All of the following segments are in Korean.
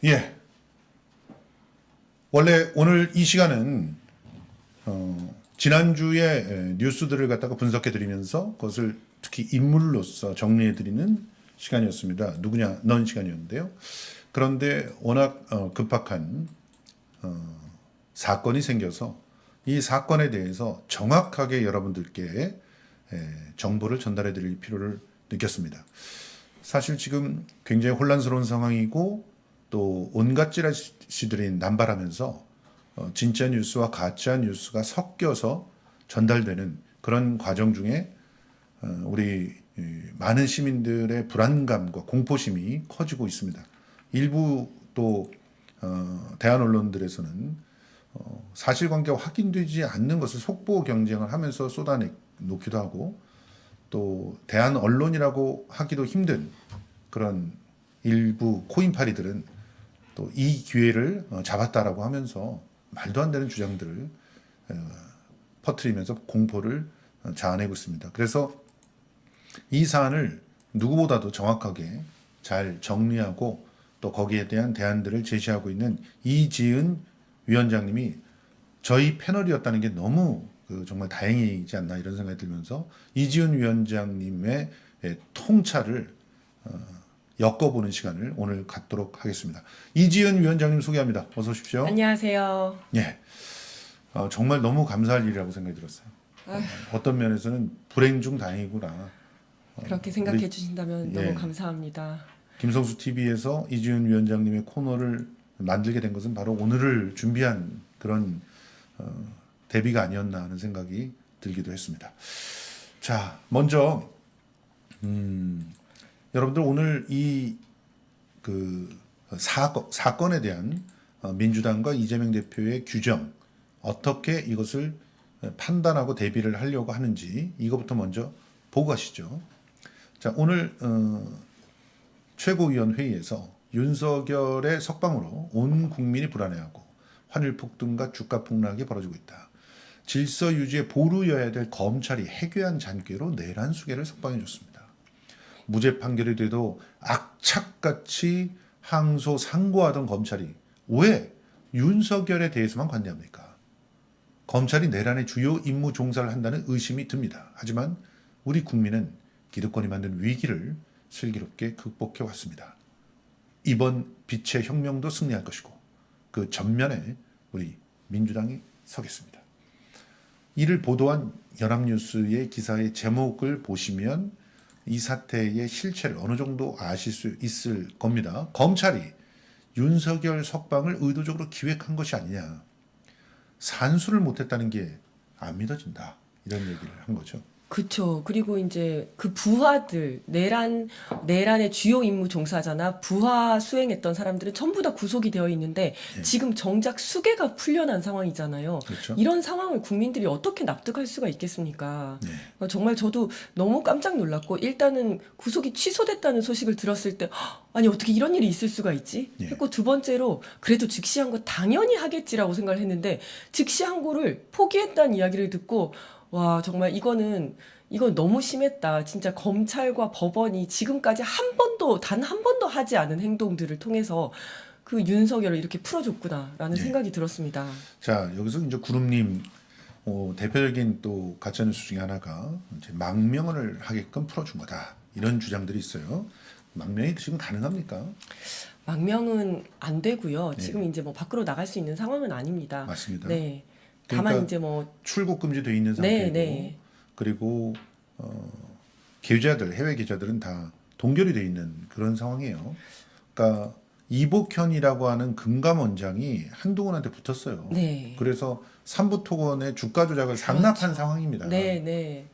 예. 원래 오늘 이 시간은 지난주에 뉴스들을 갖다가 분석해 드리면서 그것을 특히 인물로서 정리해 드리는 시간이었습니다. 누구냐 넌 시간이었는데요. 그런데 워낙 급박한 사건이 생겨서 이 사건에 대해서 정확하게 여러분들께 정보를 전달해 드릴 필요를 느꼈습니다. 사실 지금 굉장히 혼란스러운 상황이고 또 온갖 찌라시들이 남발하면서 진짜 뉴스와 가짜 뉴스가 섞여서 전달되는 그런 과정 중에 우리 많은 시민들의 불안감과 공포심이 커지고 있습니다. 일부 또 대한 언론들에서는 사실관계가 확인되지 않는 것을 속보 경쟁을 하면서 쏟아놓기도 하고 또 대한 언론이라고 하기도 힘든 그런 일부 코인파리들은 또 이 기회를 잡았다라고 하면서 말도 안 되는 주장들을 퍼뜨리면서 공포를 자아내고 있습니다. 그래서 이 사안을 누구보다도 정확하게 잘 정리하고 또 거기에 대한 대안들을 제시하고 있는 이지은 위원장님이 저희 패널이었다는 게 너무 정말 다행이지 않나 이런 생각이 들면서 이지은 위원장님의 통찰을 엮어보는 시간을 오늘 갖도록 하겠습니다. 이지은 위원장님 소개합니다. 어서 오십시오. 안녕하세요. 예, 정말 너무 감사할 일이라고 생각이 들었어요. 어떤 면에서는 불행 중 다행이구나. 그렇게 생각해 주신다면 예. 너무 감사합니다. 김성수 TV에서 이지은 위원장님의 코너를 만들게 된 것은 바로 오늘을 준비한 그런 대비가 아니었나 하는 생각이 들기도 했습니다. 자, 먼저 여러분들 오늘 이 사건에 대한 민주당과 이재명 대표의 규정 어떻게 이것을 판단하고 대비를 하려고 하는지 이거부터 먼저 보고 가시죠. 자, 오늘 최고위원 회의에서 윤석열의 석방으로 온 국민이 불안해하고 환율 폭등과 주가 폭락이 벌어지고 있다. 질서 유지에 보루여야 될 검찰이 해괴한 잔꾀로 내란 수개를 석방해 줬습니다. 무죄 판결이 돼도 악착같이 항소 상고하던 검찰이 왜 윤석열에 대해서만 관대합니까? 검찰이 내란의 주요 임무 종사를 한다는 의심이 듭니다. 하지만 우리 국민은 기득권이 만든 위기를 슬기롭게 극복해 왔습니다. 이번 빛의 혁명도 승리할 것이고 그 전면에 우리 민주당이 서겠습니다. 이를 보도한 연합뉴스의 기사의 제목을 보시면 이 사태의 실체를 어느 정도 아실 수 있을 겁니다. 검찰이 윤석열 석방을 의도적으로 기획한 것이 아니냐. 산수를 못했다는 게 안 믿어진다. 이런 얘기를 한 거죠. 그렇죠. 그리고 이제 그 부하들 내란의 주요 임무 종사자나 부하 수행했던 사람들은 전부 다 구속이 되어 있는데 지금 정작 수개가 풀려난 상황이잖아요. 그렇죠. 이런 상황을 국민들이 어떻게 납득할 수가 있겠습니까? 정말 저도 너무 깜짝 놀랐고 일단은 구속이 취소됐다는 소식을 들었을 때 아니 어떻게 이런 일이 있을 수가 있지? 했고 두 번째로 그래도 즉시한 거 당연히 하겠지라고 생각을 했는데 즉시한 거를 포기했다는 이야기를 듣고 와 정말 이건 너무 심했다. 진짜 검찰과 법원이 지금까지 단 한 번도 하지 않은 행동들을 통해서 그 윤석열을 이렇게 풀어줬구나라는 생각이 들었습니다. 자, 여기서 이제 구름님 대표적인 또 가짜뉴스 중에 하나가 이제 망명을 하게끔 풀어준 거다. 이런 주장들이 있어요. 망명이 지금 가능합니까? 망명은 안 되고요. 지금 이제 뭐 밖으로 나갈 수 있는 상황은 아닙니다. 맞습니다. 네. 그러니까 다만 이제 뭐 출국 금지돼 있는 상태고 그리고 해외 기자들은 다 동결이 돼 있는 그런 상황이에요. 그러니까 이복현이라고 하는 금감원장이 한동훈한테 붙었어요. 네. 그래서 삼부토건의 주가 조작을 상납한 상황입니다. 네.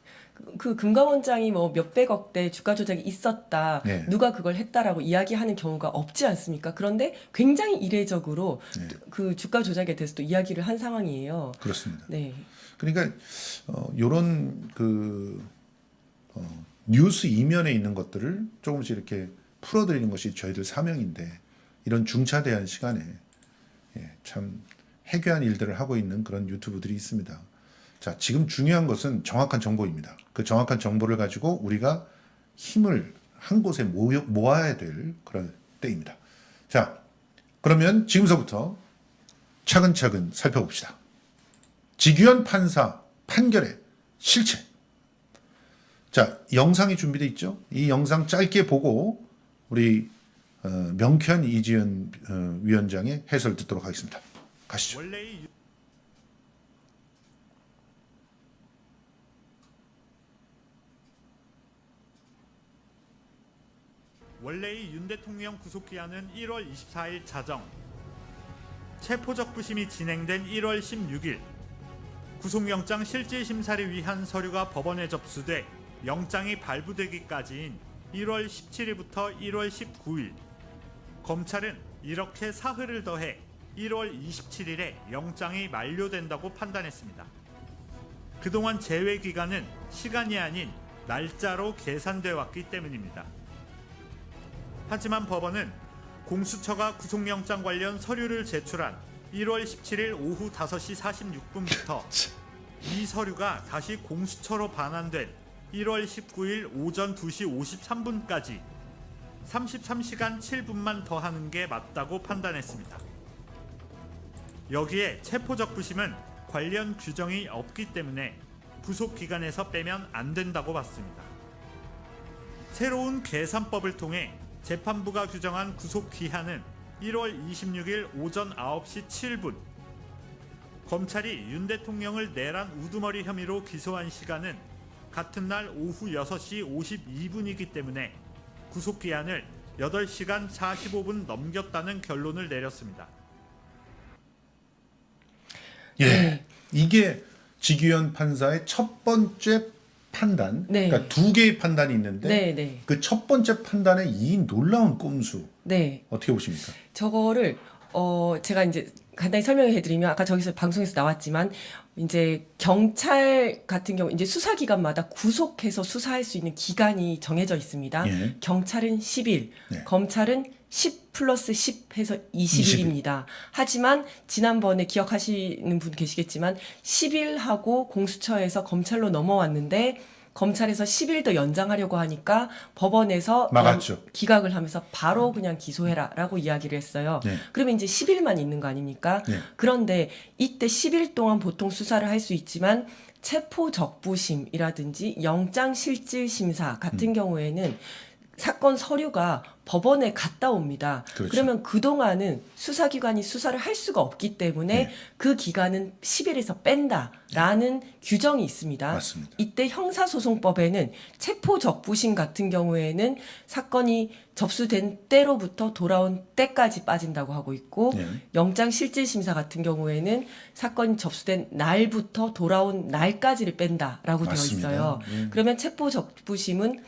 그 금감원장이 뭐 몇백억대 주가 조작이 있었다. 누가 그걸 했다라고 이야기하는 경우가 없지 않습니까? 그런데 굉장히 이례적으로 그 주가 조작에 대해서도 이야기를 한 상황이에요. 그렇습니다. 네. 그러니까 요런 뉴스 이면에 있는 것들을 조금씩 이렇게 풀어드리는 것이 저희들 사명인데 이런 중차대한 시간에 참 해괴한 일들을 하고 있는 그런 유튜브들이 있습니다. 자, 지금 중요한 것은 정확한 정보입니다. 그 정확한 정보를 가지고 우리가 힘을 한 곳에 모아야 될 그런 때입니다. 자, 그러면 지금서부터 차근차근 살펴봅시다. 지규현 판사 판결의 실체. 자, 영상이 준비되어 있죠. 이 영상 짧게 보고 우리 명쾌한 이지은 위원장의 해설 듣도록 하겠습니다. 가시죠. 원래의 윤 대통령 구속기한은 1월 24일 자정, 체포적 부심이 진행된 1월 16일, 구속영장 실질심사를 위한 서류가 법원에 접수돼 영장이 발부되기까지인 1월 17일부터 1월 19일, 검찰은 이렇게 사흘을 더해 1월 27일에 영장이 만료된다고 판단했습니다. 그동안 제외 기간은 시간이 아닌 날짜로 계산돼 왔기 때문입니다. 하지만 법원은 공수처가 구속영장 관련 서류를 제출한 1월 17일 오후 5시 46분부터 이 서류가 다시 공수처로 반환된 1월 19일 오전 2시 53분까지 33시간 7분만 더하는 게 맞다고 판단했습니다. 여기에 체포적 부심은 관련 규정이 없기 때문에 구속기간에서 빼면 안 된다고 봤습니다. 새로운 계산법을 통해 재판부가 규정한 구속기한은 1월 26일 오전 9시 7분, 검찰이 윤 대통령을 내란 우두머리 혐의로 기소한 시간은 같은 날 오후 6시 52분이기 때문에 구속기한을 8시간 45분 넘겼다는 결론을 내렸습니다. 예, 이게 지규현 판사의 첫 번째 판단, 네. 그러니까 두 개의 판단이 있는데 네. 그 첫 번째 판단의 이 놀라운 꼼수 네. 어떻게 보십니까? 저거를 제가 이제 간단히 설명해 드리면 아까 저기서 방송에서 나왔지만 이제 경찰 같은 경우 이제 수사기관마다 구속해서 수사할 수 있는 기간이 정해져 있습니다. 예. 경찰은 10일, 네. 검찰은 10 플러스 10 해서 20일입니다. 하지만 지난번에 기억하시는 분 계시겠지만 10일하고 공수처에서 검찰로 넘어왔는데 검찰에서 10일 더 연장하려고 하니까 법원에서 막았죠. 기각을 하면서 바로 그냥 기소해라라고 이야기를 했어요. 네. 그러면 이제 10일만 있는 거 아닙니까? 네. 그런데 이때 10일 동안 보통 수사를 할 수 있지만 체포적부심이라든지 영장실질심사 같은 경우에는 사건 서류가 법원에 갔다 옵니다. 그렇죠. 그러면 그동안은 수사기관이 수사를 할 수가 없기 때문에 네. 그 기간은 10일에서 뺀다라는 규정이 있습니다. 맞습니다. 이때 형사소송법에는 체포적부심 같은 경우에는 사건이 접수된 때로부터 돌아온 때까지 빠진다고 하고 있고 네. 영장실질심사 같은 경우에는 사건이 접수된 날부터 돌아온 날까지를 뺀다라고 되어 맞습니다. 있어요. 그러면 체포적부심은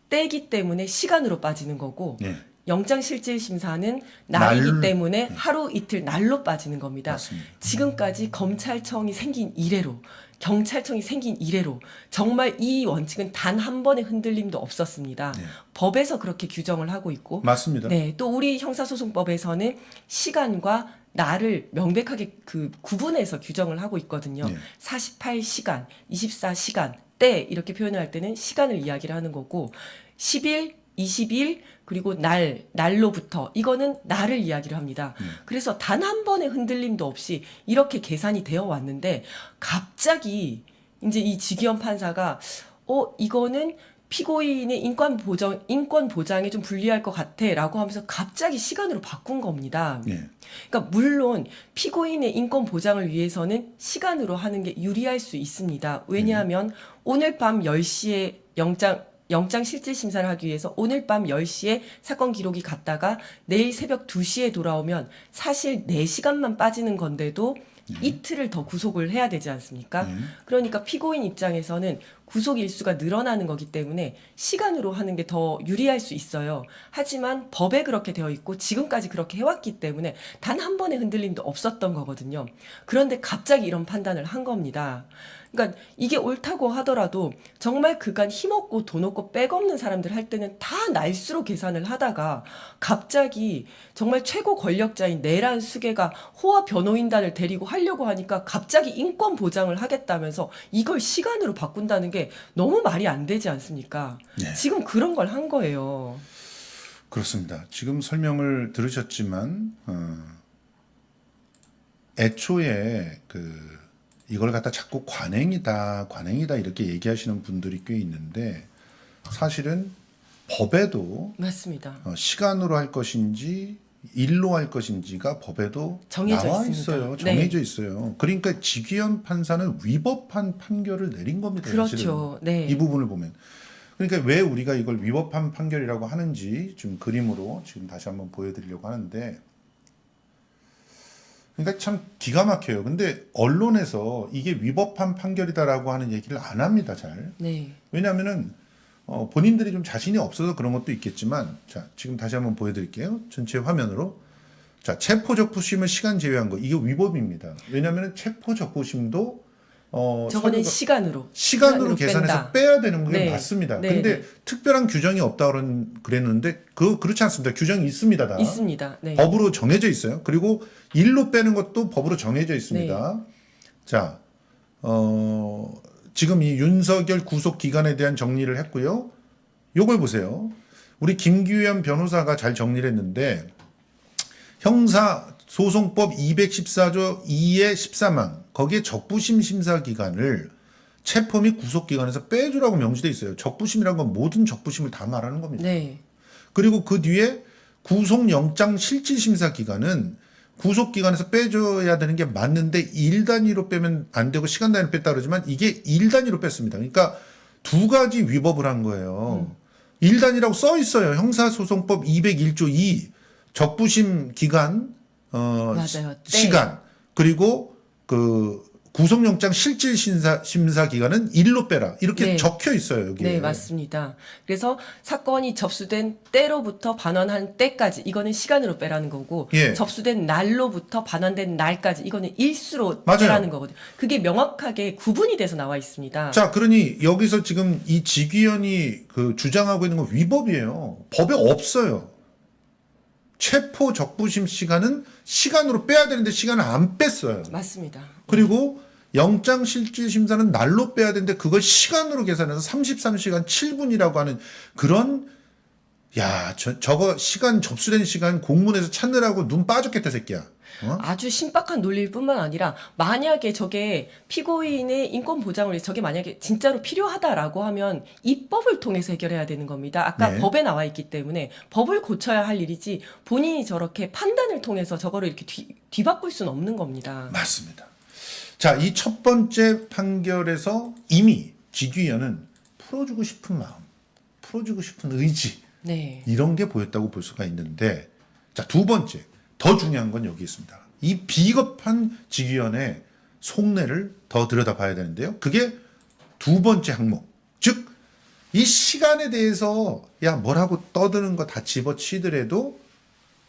때기 때문에 시간으로 빠지는 거고 네. 영장실질심사는 날이기 날- 때문에 하루 이틀 날로 빠지는 겁니다. 맞습니다. 지금까지 검찰청이 생긴 이래로 경찰청이 생긴 이래로 정말 이 원칙은 단 한 번의 흔들림도 없었습니다. 네. 법에서 그렇게 규정을 하고 있고 맞습니다. 네, 또 우리 형사소송법에서는 시간과 날을 명백하게 그 구분해서 규정을 하고 있거든요. 네. 48시간, 24시간, 때 이렇게 표현을 할 때는 시간을 이야기를 하는 거고 10일, 20일 그리고 날로부터 이거는 날을 이야기를 합니다. 그래서 단 한 번의 흔들림도 없이 이렇게 계산이 되어 왔는데 갑자기 이제 이 지기현 판사가 이거는 피고인의 인권 보장에 좀 불리할 것 같아라고 하면서 갑자기 시간으로 바꾼 겁니다. 네. 그러니까 물론 피고인의 인권 보장을 위해서는 시간으로 하는 게 유리할 수 있습니다. 왜냐하면 오늘 밤 10시에 영장 실질 심사를 하기 위해서 오늘 밤 10시에 사건 기록이 갔다가 내일 새벽 2시에 돌아오면 사실 4시간만 빠지는 건데도 이틀을 더 구속을 해야 되지 않습니까? 그러니까 피고인 입장에서는 구속 일수가 늘어나는 거기 때문에 시간으로 하는 게 더 유리할 수 있어요. 하지만 법에 그렇게 되어 있고 지금까지 그렇게 해왔기 때문에 단 한 번의 흔들림도 없었던 거거든요. 그런데 갑자기 이런 판단을 한 겁니다. 그러니까 이게 옳다고 하더라도 정말 그간 힘없고 돈 없고 백 없는 사람들 할 때는 다 날수로 계산을 하다가 갑자기 정말 최고 권력자인 내란 수계가 호화 변호인단을 데리고 하려고 하니까 갑자기 인권 보장을 하겠다면서 이걸 시간으로 바꾼다는 게 너무 말이 안 되지 않습니까? 네. 지금 그런 걸 한 거예요. 그렇습니다. 지금 설명을 들으셨지만 애초에 이걸 갖다 자꾸 관행이다 이렇게 얘기하시는 분들이 꽤 있는데 사실은 법에도 맞습니다. 시간으로 할 것인지 일로 할 것인지가 법에도 정해져 나와 있습니다. 있어요. 정해져 있어요. 그러니까 지귀현 판사는 위법한 판결을 내린 겁니다. 그렇죠. 네. 이 부분을 보면. 그러니까 왜 우리가 이걸 위법한 판결이라고 하는지 좀 그림으로 지금 다시 한번 보여드리려고 하는데 그러니까 참 기가 막혀요. 근데 언론에서 이게 위법한 판결이다라고 하는 얘기를 안 합니다. 잘. 네. 왜냐하면은 본인들이 좀 자신이 없어서 그런 것도 있겠지만 자 지금 다시 한번 보여드릴게요. 전체 화면으로. 자 체포적부심을 시간 제외한 거 이게 위법입니다. 왜냐하면은 체포적부심도 저거는 시간으로 시간으로 계산해서 뺀다. 빼야 되는 게 네. 맞습니다. 네, 근데 네. 특별한 규정이 없다고 그랬는데 그렇지 않습니다. 규정이 있습니다. 다. 있습니다. 네. 법으로 정해져 있어요. 그리고 일로 빼는 것도 법으로 정해져 있습니다. 네. 자, 지금 이 윤석열 구속 기간에 대한 정리를 했고요. 요걸 보세요. 우리 김규현 변호사가 잘 정리를 했는데 형사소송법 214조 2의 13항 거기에 적부심 심사 기간을 체포 및 구속 기간에서 빼주라고 명시돼 있어요. 적부심이란 건 모든 적부심을 다 말하는 겁니다. 네. 그리고 그 뒤에 구속영장 실질심사 기간은 구속 기간에서 빼줘야 되는 게 맞는데 일 단위로 빼면 안 되고 시간 단위로 뺐다 그러지만 이게 일 단위로 뺐습니다. 그러니까 두 가지 위법을 한 거예요. 일 단위라고 써 있어요. 형사소송법 201조 2 적부심 기간 맞아요. 시간 그리고 구속영장 실질 심사 기간은 일로 빼라 이렇게 네. 적혀 있어요 여기에. 네, 맞습니다. 그래서 사건이 접수된 때로부터 반환한 때까지 이거는 시간으로 빼라는 거고 예. 접수된 날로부터 반환된 날까지 이거는 일수로 맞아요. 빼라는 거거든요. 그게 명확하게 구분이 돼서 나와 있습니다. 자, 그러니 여기서 지금 이 지귀현이 주장하고 있는 건 위법이에요. 법에 없어요. 체포 적부심 시간은 시간으로 빼야 되는데 시간을 안 뺐어요. 맞습니다. 그리고 영장 실질 심사는 날로 빼야 되는데 그걸 시간으로 계산해서 33시간 7분이라고 하는 그런 저거 시간 접수된 시간 공문에서 찾느라고 눈 빠졌겠다 새끼야. 아주 신박한 논리일 뿐만 아니라 만약에 저게 피고인의 인권 보장을 위해서 저게 만약에 진짜로 필요하다라고 하면 입법을 통해서 해결해야 되는 겁니다. 아까 네. 법에 나와 있기 때문에 법을 고쳐야 할 일이지 본인이 저렇게 판단을 통해서 저거를 이렇게 뒤바꿀 수는 없는 겁니다. 맞습니다. 자, 이 첫 번째 판결에서 이미 지귀현은 풀어주고 싶은 마음, 풀어주고 싶은 의지 네. 이런 게 보였다고 볼 수가 있는데 자, 두 번째 더 중요한 건 여기 있습니다. 이 비겁한 지귀현의 속내를 더 들여다봐야 되는데요. 그게 두 번째 항목. 즉, 이 시간에 대해서 뭐라고 떠드는 거 다 집어치더라도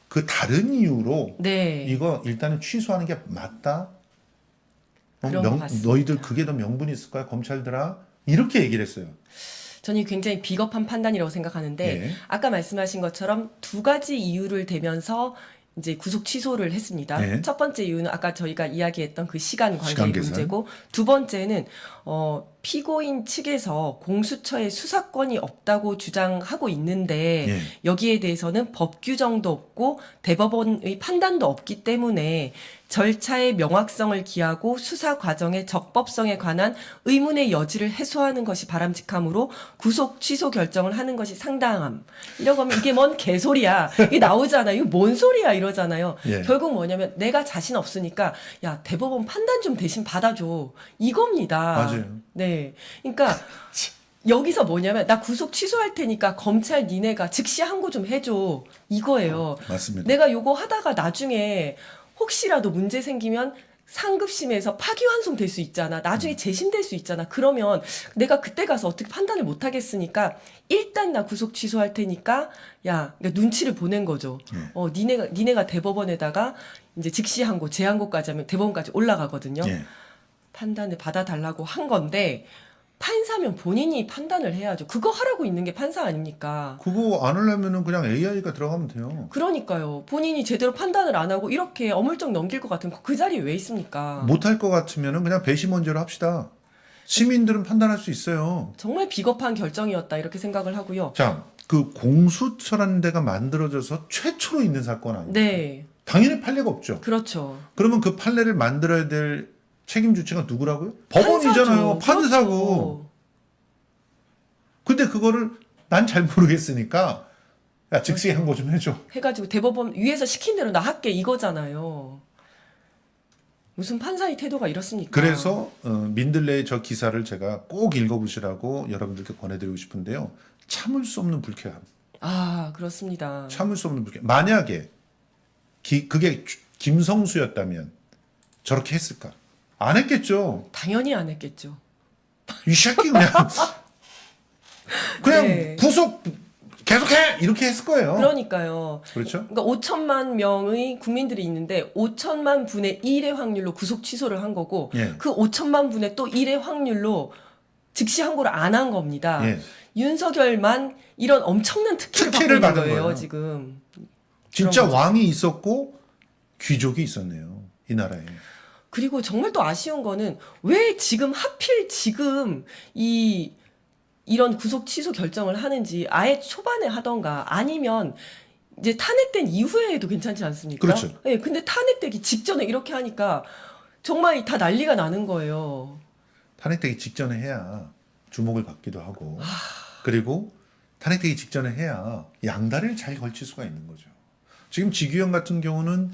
그 다른 이유로 네. 이거 일단은 취소하는 게 맞다. 그런 것 같습니다. 너희들 그게 더 명분이 있을 거야, 검찰들아. 이렇게 얘기를 했어요. 저는 굉장히 비겁한 판단이라고 생각하는데 네. 아까 말씀하신 것처럼 두 가지 이유를 대면서 이제 구속 취소를 했습니다. 네. 첫 번째 이유는 아까 저희가 이야기했던 그 시간 관계의 시간 계산. 문제고 두 번째는 피고인 측에서 공수처에 수사권이 없다고 주장하고 있는데 예. 여기에 대해서는 법 규정도 없고 대법원의 판단도 없기 때문에 절차의 명확성을 기하고 수사 과정의 적법성에 관한 의문의 여지를 해소하는 것이 바람직하므로 구속 취소 결정을 하는 것이 상당함. 이러고 하면 이게 뭔 개소리야. 이게 나오잖아. 이거 뭔 소리야 이러잖아요. 예. 결국 뭐냐면 내가 자신 없으니까 야 대법원 판단 좀 대신 받아줘. 이겁니다. 맞아요. 네. 그러니까 여기서 뭐냐면 나 구속 취소할 테니까 검찰 니네가 즉시 항고 좀 해줘. 이거예요. 맞습니다. 내가 요거 하다가 나중에 혹시라도 문제 생기면 상급심에서 파기환송 될 수 있잖아. 나중에 재심될 수 있잖아. 그러면 내가 그때 가서 어떻게 판단을 못 하겠으니까 일단 나 구속 취소할 테니까 그러니까 눈치를 보낸 거죠. 니네가 대법원에다가 이제 즉시 항고, 재항고까지 하면 대법원까지 올라가거든요. 예. 판단을 받아달라고 한 건데 판사면 본인이 판단을 해야죠. 그거 하라고 있는 게 판사 아닙니까? 그거 안 하려면은 그냥 AI가 들어가면 돼요. 그러니까요. 본인이 제대로 판단을 안 하고 이렇게 어물쩍 넘길 것 같으면 그 자리에 왜 있습니까? 못할 것 같으면은 그냥 배심원제로 합시다. 시민들은 판단할 수 있어요. 정말 비겁한 결정이었다 이렇게 생각을 하고요. 자, 그 공수처라는 데가 만들어져서 최초로 있는 사건 아니에요? 네. 당연히 판례가 없죠. 그렇죠. 그러면 그 판례를 만들어야 될 책임 주체가 누구라고요? 법원이잖아요. 판사죠. 판사고. 그렇죠. 근데 그거를 난 잘 모르겠으니까 야 즉시 그렇죠. 항고 좀 해줘. 해가지고 대법원 위에서 시킨 대로 나 할게 이거잖아요. 무슨 판사의 태도가 이렇습니까? 그래서 민들레의 저 기사를 제가 꼭 읽어보시라고 여러분들께 권해드리고 싶은데요. 참을 수 없는 불쾌함. 아 그렇습니다. 참을 수 없는 불쾌함. 만약에 그게 김성수였다면 저렇게 했을까? 안 했겠죠. 당연히 안 했겠죠. 이 새끼 그냥 네. 구속 계속해 이렇게 했을 거예요. 그러니까요. 그렇죠? 그러니까 5천만 명의 국민들이 있는데 5천만 분의 1의 확률로 구속 취소를 한 거고 예. 그 5천만 분의 또 1의 확률로 즉시 항고를 안 한 겁니다. 예. 윤석열만 이런 엄청난 특혜를 받고 특혜를 있는 받은 거예요, 거예요. 지금. 진짜 그런 거죠. 왕이 있었고 귀족이 있었네요. 이 나라에. 그리고 정말 또 아쉬운 거는 왜 지금 하필 지금 이런 구속 취소 결정을 하는지 아예 초반에 하던가 아니면 이제 탄핵된 이후에 해도 괜찮지 않습니까? 그렇죠. 예, 근데 탄핵되기 직전에 이렇게 하니까 정말 다 난리가 나는 거예요. 탄핵되기 직전에 해야 주목을 받기도 하고 그리고 탄핵되기 직전에 해야 양다리를 잘 걸칠 수가 있는 거죠. 지금 지규현 같은 경우는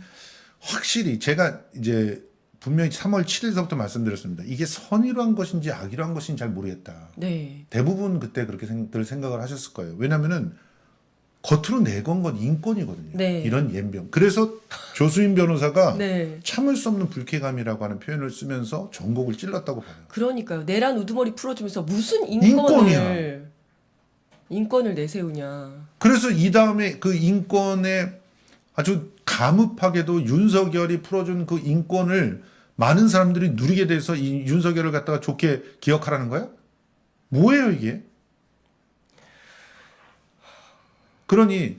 확실히 제가 이제 분명히 3월 7일서부터 말씀드렸습니다. 이게 선의로 한 것인지 악의로 한 것인지 잘 모르겠다. 네. 대부분 그때 그렇게 생각을 하셨을 거예요. 왜냐면은 겉으로 내건 건 인권이거든요. 네. 이런 연병. 그래서 조수인 변호사가 네. 참을 수 없는 불쾌감이라고 하는 표현을 쓰면서 전곡을 찔렀다고 봐요. 그러니까요. 내란 우두머리 풀어주면서 무슨 인권이야. 인권을 내세우냐. 그래서 이 다음에 그 인권에 아주 가뭅하게도 윤석열이 풀어준 그 인권을 많은 사람들이 누리게 돼서 이 윤석열을 갖다가 좋게 기억하라는 거야? 뭐예요 이게? 그러니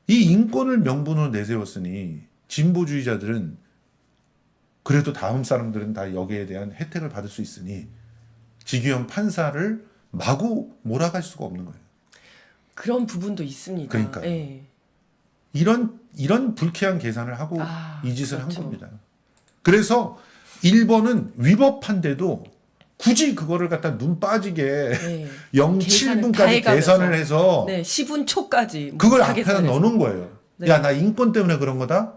이 인권을 명분으로 내세웠으니 진보주의자들은 그래도 다음 사람들은 다 여기에 대한 혜택을 받을 수 있으니 지규현 판사를 마구 몰아갈 수가 없는 거예요. 그런 부분도 있습니다. 그러니까요. 예. 이런 불쾌한 계산을 하고 이 짓을 그렇죠. 한 겁니다. 그래서 1번은 위법한데도 굳이 그거를 갖다 눈 빠지게 네. 0.7분까지 다 해가면서. 계산을 해서 네, 10분 초까지 그걸 다 앞에다 계산해서. 넣어놓은 거예요. 네. 야, 나 인권 때문에 그런 거다?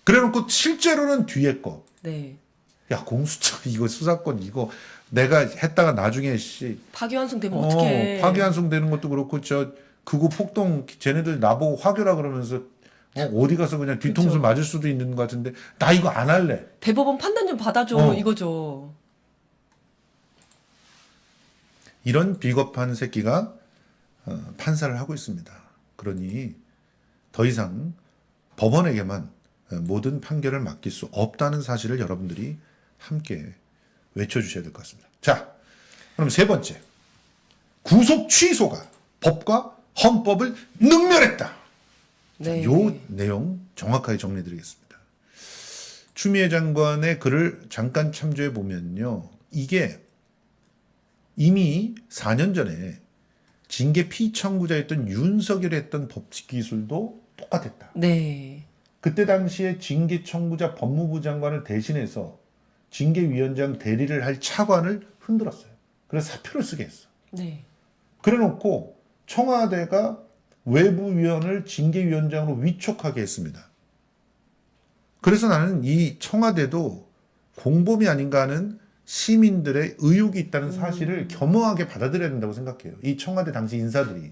그래놓고 실제로는 뒤에 거. 네. 야, 공수처 이거 수사권 이거 내가 했다가 나중에 파기환송되면 어떡해. 파기환송되는 것도 그렇고 그거 폭동 쟤네들 나보고 화교라 그러면서 어디 가서 그냥 뒤통수 그쵸. 맞을 수도 있는 것 같은데 나 이거 안 할래. 대법원 판단 좀 받아줘 이거죠. 이런 비겁한 새끼가 판사를 하고 있습니다. 그러니 더 이상 법원에게만 모든 판결을 맡길 수 없다는 사실을 여러분들이 함께 외쳐주셔야 될 것 같습니다. 자, 그럼 세 번째. 구속 취소가 법과 헌법을 능멸했다. 네. 요 내용 정확하게 정리해드리겠습니다. 추미애 장관의 글을 잠깐 참조해 보면요. 이게 이미 4년 전에 징계 피청구자였던 윤석열이 했던 법칙 기술도 똑같았다. 네. 그때 당시에 징계 청구자 법무부 장관을 대신해서 징계위원장 대리를 할 차관을 흔들었어요. 그래서 사표를 쓰게 했어. 네. 그래놓고 청와대가 외부위원을 징계위원장으로 위촉하게 했습니다. 그래서 나는 이 청와대도 공범이 아닌가 하는 시민들의 의혹이 있다는 사실을 겸허하게 받아들여야 된다고 생각해요. 이 청와대 당시 인사들이.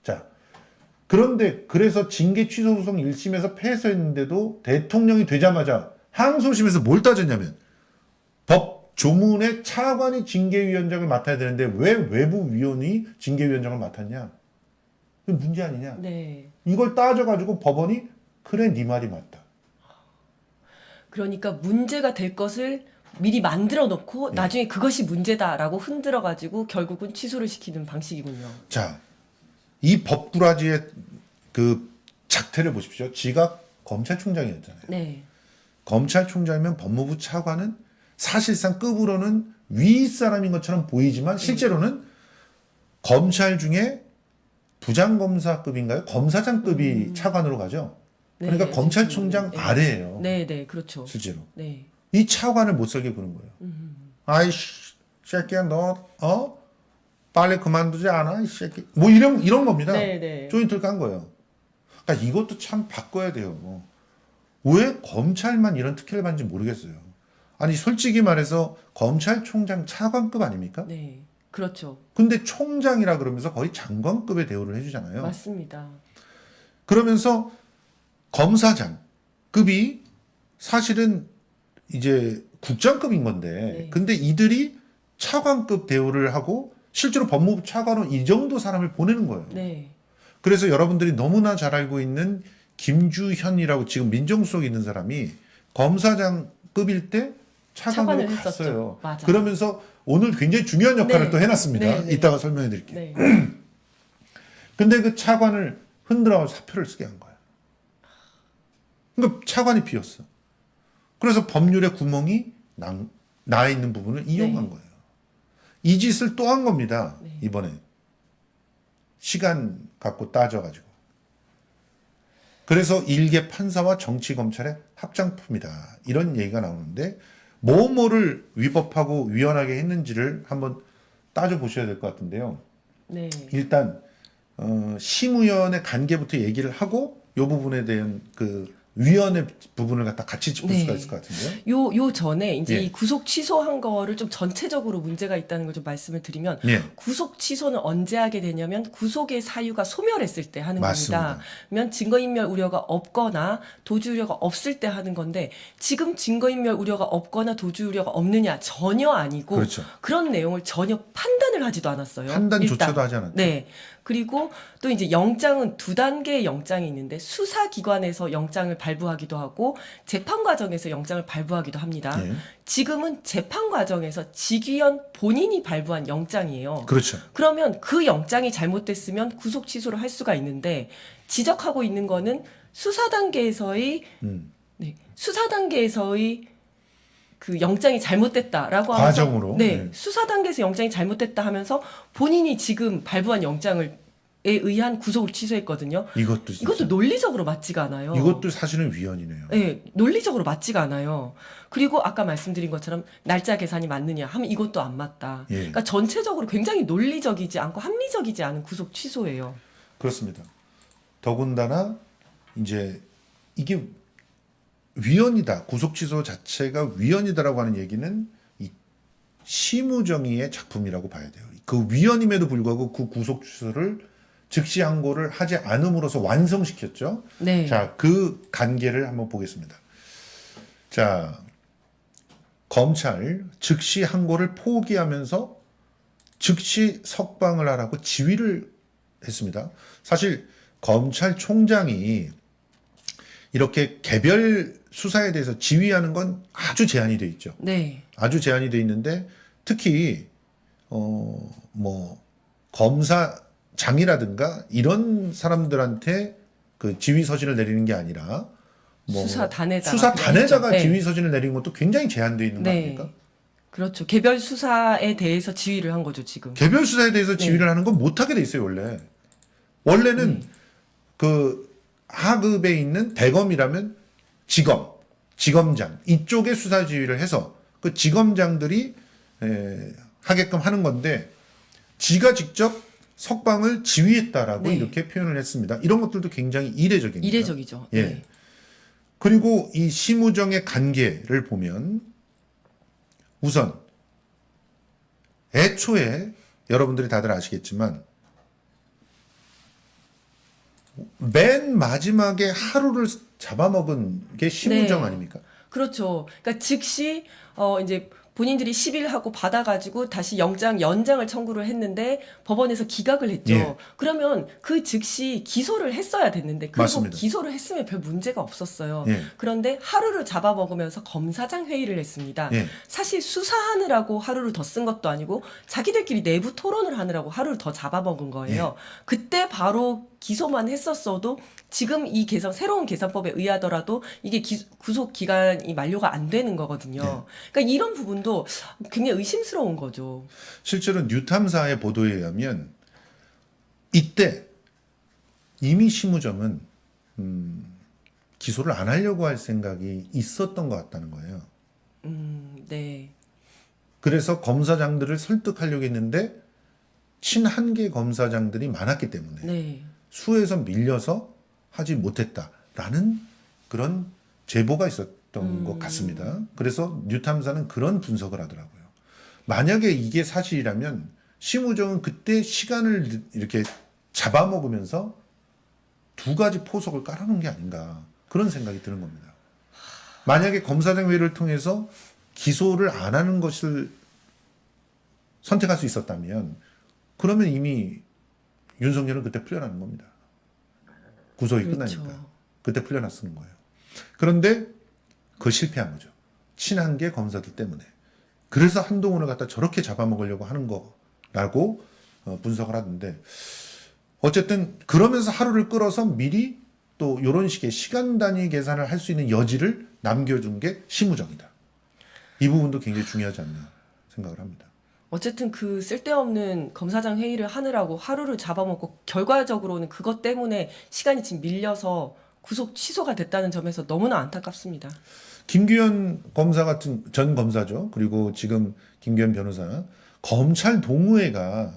자, 그런데 그래서 징계 취소 소송 1심에서 패소했는데도 대통령이 되자마자 항소심에서 뭘 따졌냐면 법 조문의 차관이 징계위원장을 맡아야 되는데 왜 외부위원이 징계위원장을 맡았냐? 이거 문제 아니냐? 네. 이걸 따져가지고 법원이 그래 네 말이 맞다. 그러니까 문제가 될 것을 미리 만들어 놓고 네. 나중에 그것이 문제다라고 흔들어 가지고 결국은 취소를 시키는 방식이군요. 자, 이 법꾸라지의 그 작태를 보십시오. 지가 검찰총장이었잖아요. 네. 검찰총장이면 법무부 차관은 사실상 급으로는 윗사람인 것처럼 보이지만 실제로는 검찰 중에 부장검사급인가요? 검사장급이 차관으로 가죠. 네, 그러니까 네, 검찰총장 네. 아래예요. 네, 네, 그렇죠. 실제로. 네. 이 차관을 못 살게 구는 거예요. 아이씨, 새끼야 너 빨리 그만두지 않아? 이 새끼. 뭐 이런 겁니다. 네, 네. 조인트를 깐 거예요. 그러니까 이것도 참 바꿔야 돼요. 왜 검찰만 이런 특혜를 받는지 모르겠어요. 아니 솔직히 말해서 검찰총장 차관급 아닙니까? 네. 그렇죠. 근데 총장이라 그러면서 거의 장관급의 대우를 해주잖아요. 맞습니다. 그러면서 검사장급이 사실은 이제 국장급인 건데, 네. 근데 이들이 차관급 대우를 하고 실제로 법무부 차관으로 이 정도 사람을 보내는 거예요. 네. 그래서 여러분들이 너무나 잘 알고 있는 김주현이라고 지금 민정수석에 있는 사람이 검사장급일 때 차관으로 차관을 갔어요. 했었죠. 맞아요. 그러면서 오늘 굉장히 중요한 역할을 네. 또 해놨습니다. 네, 네. 이따가 설명해 드릴게요. 네. 근데 그 차관을 흔들어 사표를 쓰게 한 거예요. 그러니까 차관이 비었어. 그래서 법률의 구멍이 나 있는 부분을 이용한 네. 거예요. 이 짓을 또 한 겁니다. 네. 이번에. 시간 갖고 따져가지고. 그래서 일개 판사와 정치 검찰의 합장품이다. 이런 얘기가 나오는데 뭐를 위법하고 위헌하게 했는지를 한번 따져보셔야 될 것 같은데요. 네. 일단 심의원의 관계부터 얘기를 하고 이 부분에 대한 그 위원의 부분을 갖다 같이 짚을 네. 수가 있을 것 같은데요. 요 전에 이제 예. 이 구속 취소한 거를 좀 전체적으로 문제가 있다는 걸 좀 말씀을 드리면 예. 구속 취소는 언제 하게 되냐면 구속의 사유가 소멸했을 때 하는 맞습니다. 겁니다. 그러면 증거인멸 우려가 없거나 도주 우려가 없을 때 하는 건데 지금 증거인멸 우려가 없거나 도주 우려가 없느냐 전혀 아니고 그렇죠. 그런 내용을 전혀 판단을 하지도 않았어요. 판단조차도 일단. 하지 않았죠. 네. 그리고 또 이제 영장은 두 단계의 영장이 있는데 수사기관에서 영장을 발부하기도 하고 재판 과정에서 영장을 발부하기도 합니다. 예. 지금은 재판 과정에서 지기현 본인이 발부한 영장이에요. 그렇죠. 그러면 그 영장이 잘못됐으면 구속 취소를 할 수가 있는데 지적하고 있는 거는 수사 단계에서의 수사 단계에서의 그 영장이 잘못됐다라고 하면서 과정으로? 네, 네. 수사 단계에서 영장이 잘못됐다 하면서 본인이 지금 발부한 영장을 의한 구속을 취소했거든요. 이것도 진짜. 이것도 논리적으로 맞지가 않아요. 이것도 사실은 위헌이네요. 네, 논리적으로 맞지가 않아요. 그리고 아까 말씀드린 것처럼 날짜 계산이 맞느냐 하면 이것도 안 맞다. 예. 그러니까 전체적으로 굉장히 논리적이지 않고 합리적이지 않은 구속 취소예요. 그렇습니다. 더군다나 이제 이게 위헌이다. 구속 취소 자체가 위헌이다라고 하는 얘기는 이 심우정의의 작품이라고 봐야 돼요. 그 위헌임에도 불구하고 그 구속 취소를 즉시 항고를 하지 않음으로써 완성시켰죠. 네. 자, 그 관계를 한번 보겠습니다. 자, 검찰 즉시 항고를 포기하면서 즉시 석방을 하라고 지휘를 했습니다. 사실 검찰총장이 이렇게 개별 수사에 대해서 지휘하는 건 아주 제한이 돼 있죠. 네. 아주 제한이 돼 있는데 특히 뭐 검사장이라든가 이런 사람들한테 그 지휘 서신을 내리는 게 아니라 뭐 수사단에다가 수사단에다가 네. 지휘 서신을 내리는 것도 굉장히 제한되어 있는 거 네. 아닙니까? 그렇죠. 개별 수사에 대해서 지휘를 한 거죠, 지금. 개별 수사에 대해서 네. 지휘를 하는 건 못하게 돼 있어요, 원래. 원래는 그 하급에 있는 대검이라면 지검장 이쪽에 수사 지휘를 해서 그 지검장들이 하게끔 하는 건데 지가 직접 석방을 지휘했다라고 네. 이렇게 표현을 했습니다. 이런 것들도 굉장히 이례적입니다. 이례적이죠. 예. 네. 그리고 이 심우정의 관계를 보면 우선 애초에 여러분들이 다들 아시겠지만 맨 마지막에 하루를 잡아먹은 게 심우정 네. 아닙니까? 그렇죠. 그러니까 즉시 이제 본인들이 시비를 받아가지고 다시 영장 연장을 청구를 했는데 법원에서 기각을 했죠. 예. 그러면 그 즉시 기소를 했어야 됐는데 그리고 맞습니다. 기소를 했으면 별 문제가 없었어요. 예. 그런데 하루를 잡아먹으면서 검사장 회의를 했습니다. 예. 사실 수사하느라고 하루를 더 쓴 것도 아니고 자기들끼리 내부 토론을 하느라고 하루를 더 잡아먹은 거예요. 그때 바로 기소만 했었어도 지금 이 새로운 계산법에 의하더라도 이게 구속 기간이 만료가 안 되는 거거든요. 그러니까 이런 부분도 굉장히 의심스러운 거죠. 실제로 뉴탐사의 보도에 의하면 이때 이미 심우정은 기소를 안 하려고 할 생각이 있었던 것 같다는 거예요. 네. 그래서 검사장들을 설득하려고 했는데 친한계 검사장들이 많았기 때문에 네. 수에서 밀려서 하지 못했다라는 그런 제보가 있었던 것 같습니다. 그래서 뉴탐사는 그런 분석을 하더라고요. 만약에 이게 사실이라면 심우정은 그때 시간을 이렇게 잡아먹으면서 두 가지 포석을 깔아놓은 게 아닌가 그런 생각이 드는 겁니다. 만약에 검사장 회의를 통해서 기소를 안 하는 것을 선택할 수 있었다면 그러면 이미 윤석열은 그때 풀려나는 겁니다. 구속이 그렇죠. 끝나니까. 그때 풀려났는 거예요. 그런데 그거 실패한 거죠. 친한계 검사들 때문에. 그래서 한동훈을 갖다 저렇게 잡아먹으려고 하는 거라고 분석을 하던데 어쨌든 그러면서 하루를 끌어서 미리 또 이런 식의 시간 단위 계산을 할 수 있는 여지를 남겨준 게 심우정이다. 이 부분도 굉장히 중요하지 않나 생각을 합니다. 어쨌든 그 쓸데없는 검사장 회의를 하느라고 하루를 잡아먹고 결과적으로는 그것 때문에 시간이 지금 밀려서 구속 취소가 됐다는 점에서 너무나 안타깝습니다. 김규현 검사 같은 전 검사죠. 그리고 지금 김규현 변호사 검찰 동호회가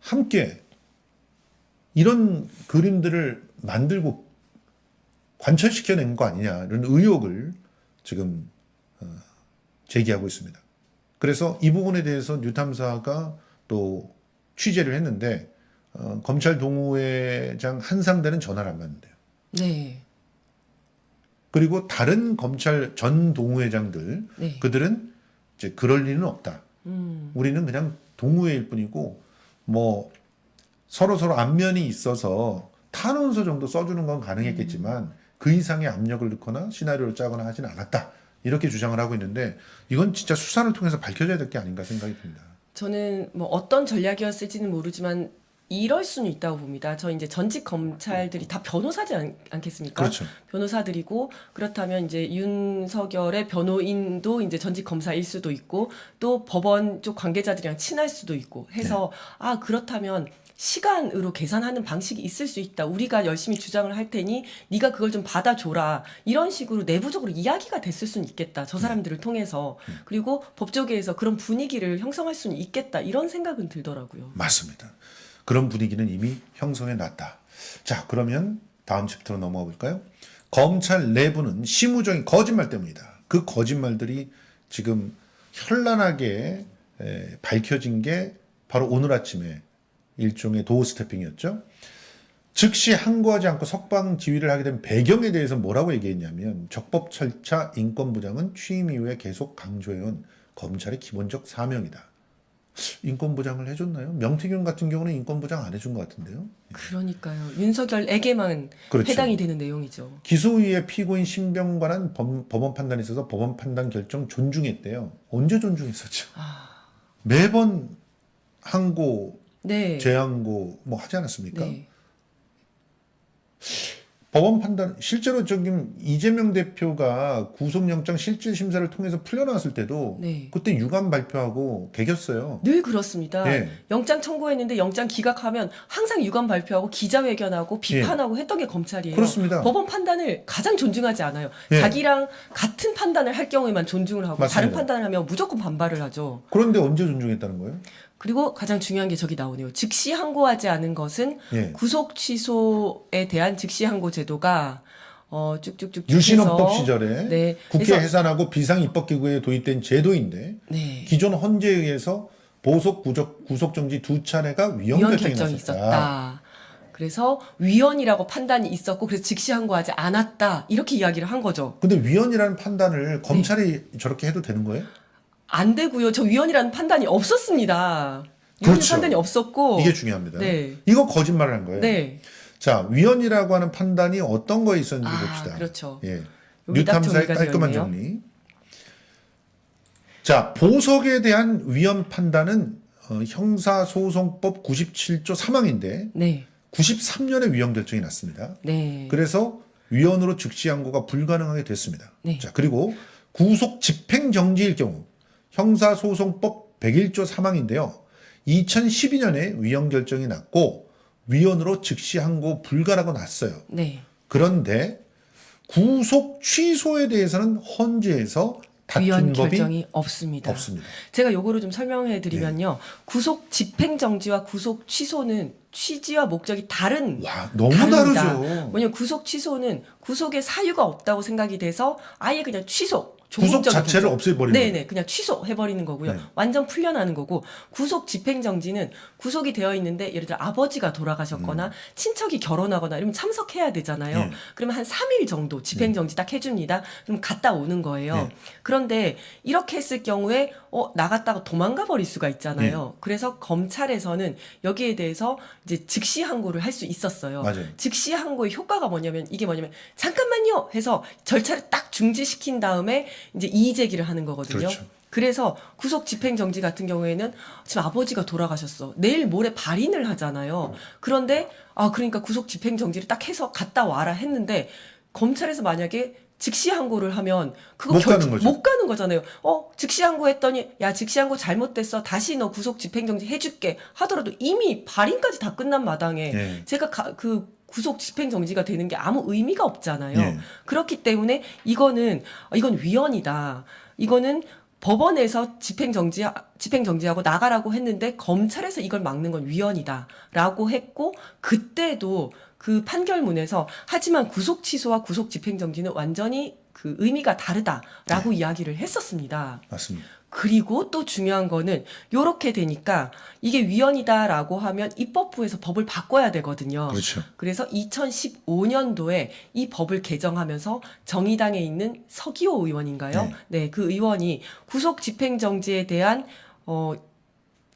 함께 이런 그림들을 만들고 관철시켜낸 거 아니냐 이런 의혹을 지금 제기하고 있습니다. 그래서 이 부분에 대해서 뉴탐사가 또 취재를 했는데 검찰 동호회장 한상대는 전화를 안 받는데요. 네. 그리고 다른 검찰 전 동호회장들 네. 그들은 이제 그럴 리는 없다. 우리는 그냥 동호회일 뿐이고 뭐 서로 안면이 있어서 탄원서 정도 써주는 건 가능했겠지만 그 이상의 압력을 넣거나 시나리오를 짜거나 하지는 않았다. 이렇게 주장을 하고 있는데 이건 진짜 수사를 통해서 밝혀져야 될 게 아닌가 생각이 듭니다. 저는 뭐 어떤 전략이었을지는 모르지만 이럴 수는 있다고 봅니다. 저 이제 전직 검찰들이 다 변호사지 않겠습니까? 그렇죠. 변호사들이고 그렇다면 이제 윤석열의 변호인도 이제 전직 검사일 수도 있고 또 법원 쪽 관계자들이랑 친할 수도 있고 해서 아 그렇다면 시간으로 계산하는 방식이 있을 수 있다. 우리가 열심히 주장을 할 테니 네가 그걸 좀 받아줘라. 이런 식으로 내부적으로 이야기가 됐을 수는 있겠다. 저 사람들을 통해서. 그리고 법조계에서 그런 분위기를 형성할 수는 있겠다. 이런 생각은 들더라고요. 맞습니다. 그런 분위기는 이미 형성해 놨다. 자, 그러면 다음 챕터로 넘어가 볼까요? 검찰 내부는 심우정의 거짓말 때문이다. 그 거짓말들이 지금 현란하게 밝혀진 게 바로 오늘 아침에 일종의 도어 스태핑이었죠. 즉시 항고하지 않고 석방 지휘를 하게 된 배경에 대해서 뭐라고 얘기했냐면 적법 절차 인권보장은 취임 이후에 계속 강조해온 검찰의 기본적 사명이다. 인권보장을 해줬나요? 명태균 같은 경우는 인권보장 안 해준 것 같은데요. 그러니까요. 윤석열에게만 그렇죠. 해당이 되는 내용이죠. 기소위에 피고인 신병 관한 법원 판단이 있어서 법원 판단 결정 존중했대요. 언제 존중했었죠? 매번 항고, 네. 재항고 뭐 하지 않았습니까? 네. 법원 판단 실제로 지금 이재명 대표가 구속영장 실질 심사를 통해서 풀려나왔을 때도 네. 그때 유감 발표하고 개겼어요. 늘 그렇습니다. 예. 영장 청구했는데 영장 기각하면 항상 유감 발표하고 기자회견하고 비판하고 했던 게 검찰이에요. 그렇습니다. 법원 판단을 가장 존중하지 않아요. 예. 자기랑 같은 판단을 할 경우에만 존중을 하고 맞습니다. 다른 판단을 하면 무조건 반발을 하죠. 그런데 언제 존중했다는 거예요? 그리고 가장 중요한 게 저기 나오네요. 즉시 항고하지 않은 것은 예. 구속 취소에 대한 즉시 항고 제도가 쭉쭉쭉 유신헌법 시절에 네. 국회 그래서- 해산하고 비상입법기구에 도입된 제도인데 네. 기존 헌재에 의해서 보석 구속정지 2차례가 위헌 위헌 결정이 결정이 났었다. 있었다. 그래서 위헌이라고 판단이 있었고 그래서 즉시 항고하지 않았다. 이렇게 이야기를 한 거죠. 근데 위헌이라는 판단을 검찰이 네. 저렇게 해도 되는 거예요? 안 되고요. 저 위헌이라는 판단이 없었습니다. 위헌 그렇죠. 판단이 없었고 이게 중요합니다. 네. 이거 거짓말을 한 거예요. 네. 자, 위헌이라고 하는 판단이 어떤 거에 있었는지 봅시다. 그렇죠. 예. 여기 딱 뉴탐사의 정리가 깔끔한 되어 정리. 자, 보석에 대한 위헌 판단은 형사소송법 97조 3항인데 네. 93년에 위헌 결정이 났습니다. 네. 그래서 위헌으로 즉시 항고가 불가능하게 됐습니다. 네. 자, 그리고 구속 집행 정지일 경우 형사소송법 101조 3항인데요. 2012년에 위헌 결정이 났고 위헌으로 즉시 항고 불가라고 났어요. 네. 그런데 구속 취소에 대해서는 헌재에서 다툰 위헌 법이 결정이 없습니다. 없습니다. 제가 요거를 좀 설명해 드리면요. 네. 구속 집행 정지와 구속 취소는 취지와 목적이 다른 와, 너무 다릅니다. 다르죠. 뭐냐면 구속 취소는 구속의 사유가 없다고 생각이 돼서 아예 그냥 취소. 구속 조국적인 자체를 결정. 없애버리는 네네, 그냥 취소해버리는 거고요. 네. 완전 풀려나는 거고, 구속 집행정지는 구속이 되어 있는데, 예를 들어 아버지가 돌아가셨거나, 친척이 결혼하거나, 이러면 참석해야 되잖아요. 예. 그러면 한 3일 정도 집행정지 딱 해줍니다. 그럼 갔다 오는 거예요. 네. 그런데 이렇게 했을 경우에, 나갔다가 도망가 버릴 수가 있잖아요. 그래서 검찰에서는 여기에 대해서 이제 즉시 항고를 할 수 있었어요. 맞아요. 즉시 항고의 효과가 뭐냐면, 이게 뭐냐면, 잠깐만요! 해서 절차를 딱 중지시킨 다음에 이제 이의 제기를 하는 거거든요. 그렇죠. 그래서 구속 집행정지 같은 경우에는 지금 아버지가 돌아가셨어. 내일 모레 발인을 하잖아요. 그런데, 그러니까 구속 집행정지를 딱 해서 갔다 와라 했는데, 검찰에서 만약에 즉시 항고를 하면 그거 못 가는 거죠. 못 가는 거잖아요. 즉시 항고했더니 야 즉시 항고 잘못됐어. 다시 너 구속 집행정지 해줄게 하더라도 이미 발인까지 다 끝난 마당에 예. 제가 그 구속 집행정지가 되는 게 아무 의미가 없잖아요. 예. 그렇기 때문에 이건 위헌이다. 이거는 법원에서 집행정지하고 나가라고 했는데 검찰에서 이걸 막는 건 위헌이다라고 했고 그때도 그 판결문에서 하지만 구속 취소와 구속 집행정지는 완전히 그 의미가 다르다라고 이야기를 했었습니다. 맞습니다. 그리고 또 중요한 거는 요렇게 되니까 이게 위헌이다라고 하면 입법부에서 법을 바꿔야 되거든요. 그렇죠. 그래서 2015년도에 이 법을 개정하면서 정의당에 있는 서기호 의원인가요? 네, 그 의원이 구속 집행정지에 대한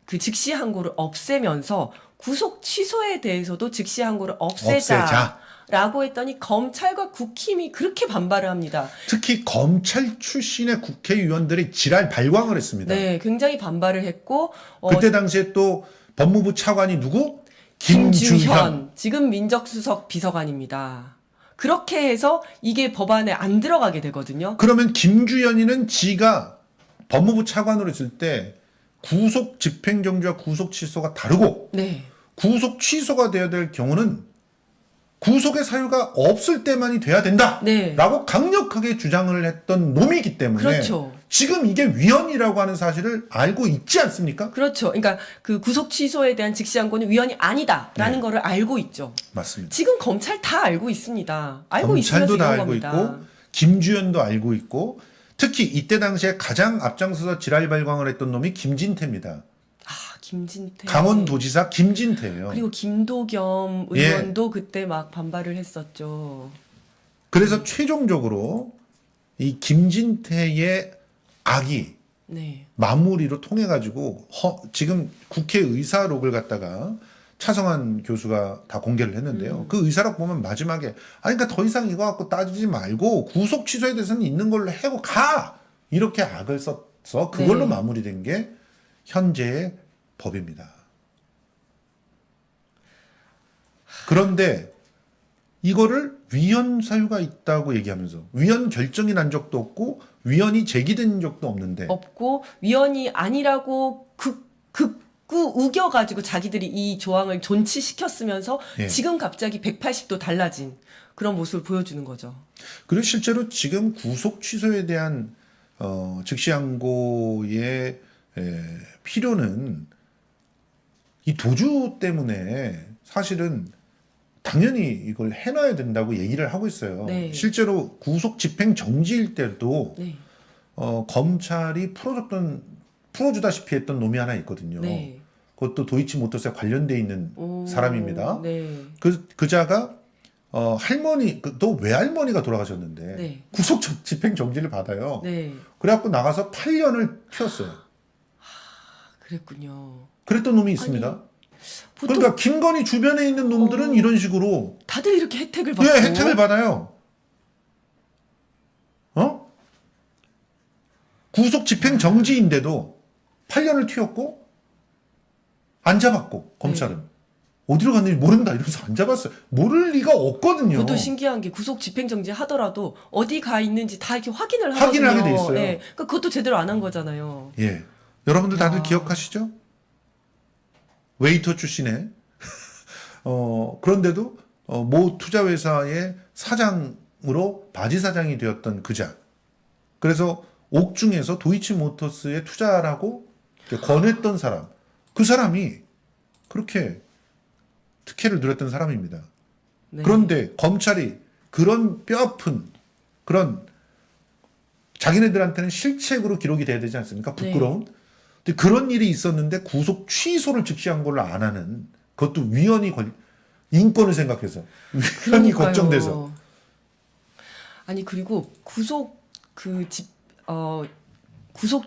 그 즉시 항고를 없애면서 구속 취소에 대해서도 즉시 항고를 없애자. 라고 했더니 검찰과 국힘이 그렇게 반발을 합니다. 특히 검찰 출신의 국회의원들이 지랄 발광을 했습니다. 네, 굉장히 반발을 했고 그때 당시에 또 법무부 차관이 누구? 김주현. 지금 민정수석 비서관입니다. 그렇게 해서 이게 법안에 안 들어가게 되거든요. 그러면 김주현이는 지가 법무부 차관으로 있을 때 구속 집행정지와 구속 취소가 다르고 네. 구속 취소가 돼야 될 경우는 구속의 사유가 없을 때만이 돼야 된다. 네. 라고 강력하게 주장을 했던 놈이기 때문에 그렇죠. 지금 이게 위헌이라고 하는 사실을 알고 있지 않습니까? 그렇죠. 그러니까 그 구속 취소에 대한 즉시 항고는 위헌이 아니다라는 네. 거를 알고 있죠. 맞습니다. 지금 검찰 다 알고 있습니다. 알고 있으면서 검찰도 다 이런 알고 겁니다. 있고 김주현도 알고 있고 특히 이때 당시에 가장 앞장서서 지랄 발광을 했던 놈이 김진태입니다. 김진태. 강원도지사 김진태예요. 그리고 김도겸 예. 의원도 그때 막 반발을 했었죠. 그래서 최종적으로 이 김진태의 악이 네. 마무리로 통해 가지고 지금 국회 의사록을 갖다가 차성한 교수가 다 공개를 했는데요. 그 의사록 보면 마지막에 그러니까 더 이상 이거 갖고 따지지 말고 구속 취소에 대해서는 있는 걸로 해고 가 이렇게 악을 써서 그걸로 네. 마무리된 게 현재의 법입니다. 그런데 이거를 위헌 사유가 있다고 얘기하면서 위헌 결정이 난 적도 없고 위헌이 제기된 적도 없는데 없고 위헌이 아니라고 극구 우겨가지고 자기들이 이 조항을 존치시켰으면서 예. 지금 갑자기 180도 달라진 그런 모습을 보여주는 거죠. 그리고 실제로 지금 구속 취소에 대한 즉시항고의 필요는 이 도주 때문에 사실은 당연히 이걸 해놔야 된다고 얘기를 하고 있어요. 네. 실제로 구속 집행 정지일 때도 네. 검찰이 풀어주다시피 했던 놈이 하나 있거든요. 네. 그것도 도이치모터스에 관련돼 있는 오, 사람입니다. 네. 그자가 할머니 또 외할머니가 돌아가셨는데 네. 구속 집행 정지를 받아요. 네. 그래갖고 나가서 8년을 튀었어요. 그랬군요. 그랬던 놈이 있습니다. 보통 그러니까 김건희 주변에 있는 놈들은 이런 식으로 다들 이렇게 혜택을 받고 혜택을 받아요. 구속 집행 정지인데도 8년을 튀었고 안 잡았고 검찰은 어디로 갔는지 모른다 이러면서 안 잡았어요. 모를 리가 없거든요. 그것도 신기한 게 구속 집행정지 하더라도 어디 가 있는지 다 이렇게 확인을 하거든요. 확인을 하게 돼 있어요. 네. 그러니까 그것도 제대로 안 한 거잖아요. 예, 여러분들 다들 야. 기억하시죠? 웨이터 출신의 그런데도 모 투자회사의 사장으로 바지 사장이 되었던 그자. 그래서 옥중에서 도이치모터스에 투자라고 권했던 사람. 그 사람이 그렇게 특혜를 누렸던 사람입니다. 네. 그런데 검찰이 그런 뼈아픈 그런 자기네들한테는 실책으로 기록이 돼야 되지 않습니까? 부끄러운. 근데 그런 일이 있었는데 구속 취소를 즉시한 걸로 안 하는 그것도 인권을 생각해서 위헌이 그러니까요. 걱정돼서. 아니 그리고 구속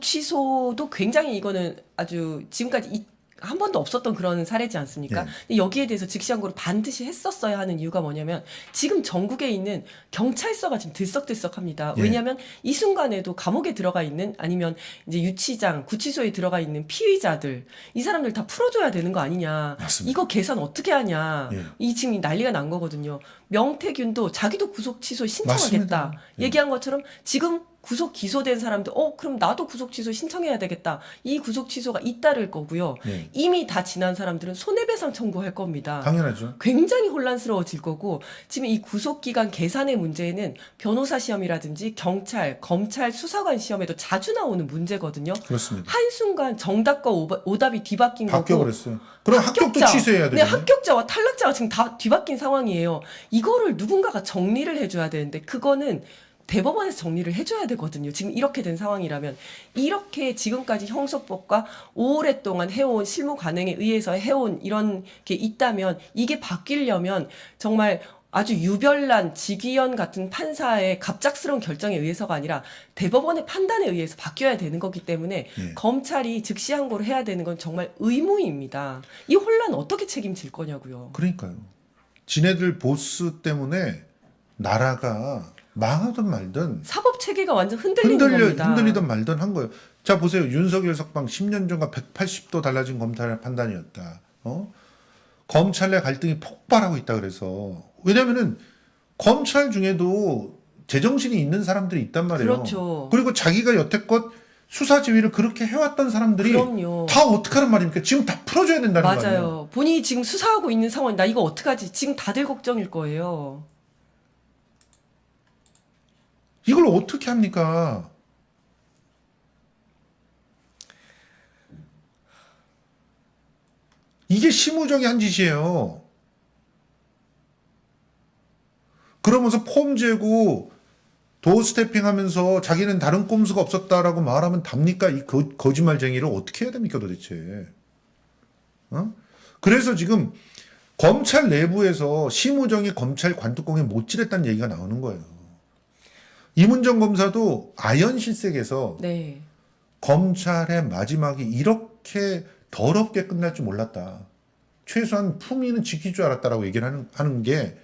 취소도 굉장히 이거는 아주 지금까지 한 번도 없었던 그런 사례지 않습니까? 예. 근데 여기에 대해서 즉시항고를 반드시 했었어야 하는 이유가 뭐냐면 지금 전국에 있는 경찰서가 지금 들썩들썩합니다. 예. 왜냐하면 이 순간에도 감옥에 들어가 있는 아니면 이제 유치장, 구치소에 들어가 있는 피의자들 이 사람들 다 풀어줘야 되는 거 아니냐? 맞습니다. 이거 계산 어떻게 하냐? 예. 이 지금 난리가 난 거거든요. 명태균도 자기도 구속 취소 신청하겠다 맞습니다. 예. 얘기한 것처럼 지금 구속 기소된 사람들 그럼 나도 구속 취소 신청해야 되겠다. 이 구속 취소가 잇따를 거고요. 예. 이미 다 지난 사람들은 손해배상 청구할 겁니다. 당연하죠. 굉장히 혼란스러워질 거고 지금 이 구속기간 계산의 문제는 변호사 시험이라든지 경찰, 검찰, 수사관 시험에도 자주 나오는 문제거든요. 그렇습니다. 한순간 정답과 오답이 뒤바뀐 거고 바뀌어버렸어요. 그럼 합격도 취소해야 네, 되잖아요. 합격자와 탈락자가 지금 다 뒤바뀐 상황이에요. 이거를 누군가가 정리를 해줘야 되는데 그거는 대법원에서 정리를 해줘야 되거든요. 지금 이렇게 된 상황이라면 이렇게 지금까지 형사법과 오랫동안 해온 실무 관행에 의해서 해온 이런 게 있다면 이게 바뀌려면 정말 아주 유별난 직위원 같은 판사의 갑작스러운 결정에 의해서가 아니라 대법원의 판단에 의해서 바뀌어야 되는 거기 때문에 예. 검찰이 즉시항고를 해야 되는 건 정말 의무입니다. 이 혼란 어떻게 책임질 거냐고요. 그러니까요. 지네들 보스 때문에 나라가 망하든 말든 사법 체계가 완전 흔들리는 겁니다. 흔들리든 말든 한 거예요. 자 보세요. 윤석열 석방 10년 전과 180도 달라진 검찰의 판단이었다. 검찰 내 갈등이 폭발하고 있다 그래서. 왜냐면은 검찰 중에도 제정신이 있는 사람들이 있단 말이에요. 그렇죠. 그리고 자기가 여태껏 수사 지휘를 그렇게 해왔던 사람들이 그럼요. 다 어떡하란 말입니까? 지금 다 풀어줘야 된다는 거 아니에요. 맞아요. 본인이 지금 수사하고 있는 상황, 나 이거 어떡하지? 지금 다들 걱정일 거예요. 이걸 어떻게 합니까? 이게 심우정이 한 짓이에요. 그러면서 폼 재고 도어 스태핑 하면서 자기는 다른 꼼수가 없었다라고 말하면 답니까? 이 거짓말쟁이를 어떻게 해야 됩니까 도대체? 그래서 지금 검찰 내부에서 심우정이 검찰 관뚜껑에 못질했다는 얘기가 나오는 거예요. 이문정 검사도 아연실색에서 네. 검찰의 마지막이 이렇게 더럽게 끝날 줄 몰랐다. 최소한 품위는 지킬 줄 알았다라고 얘기를 하는 게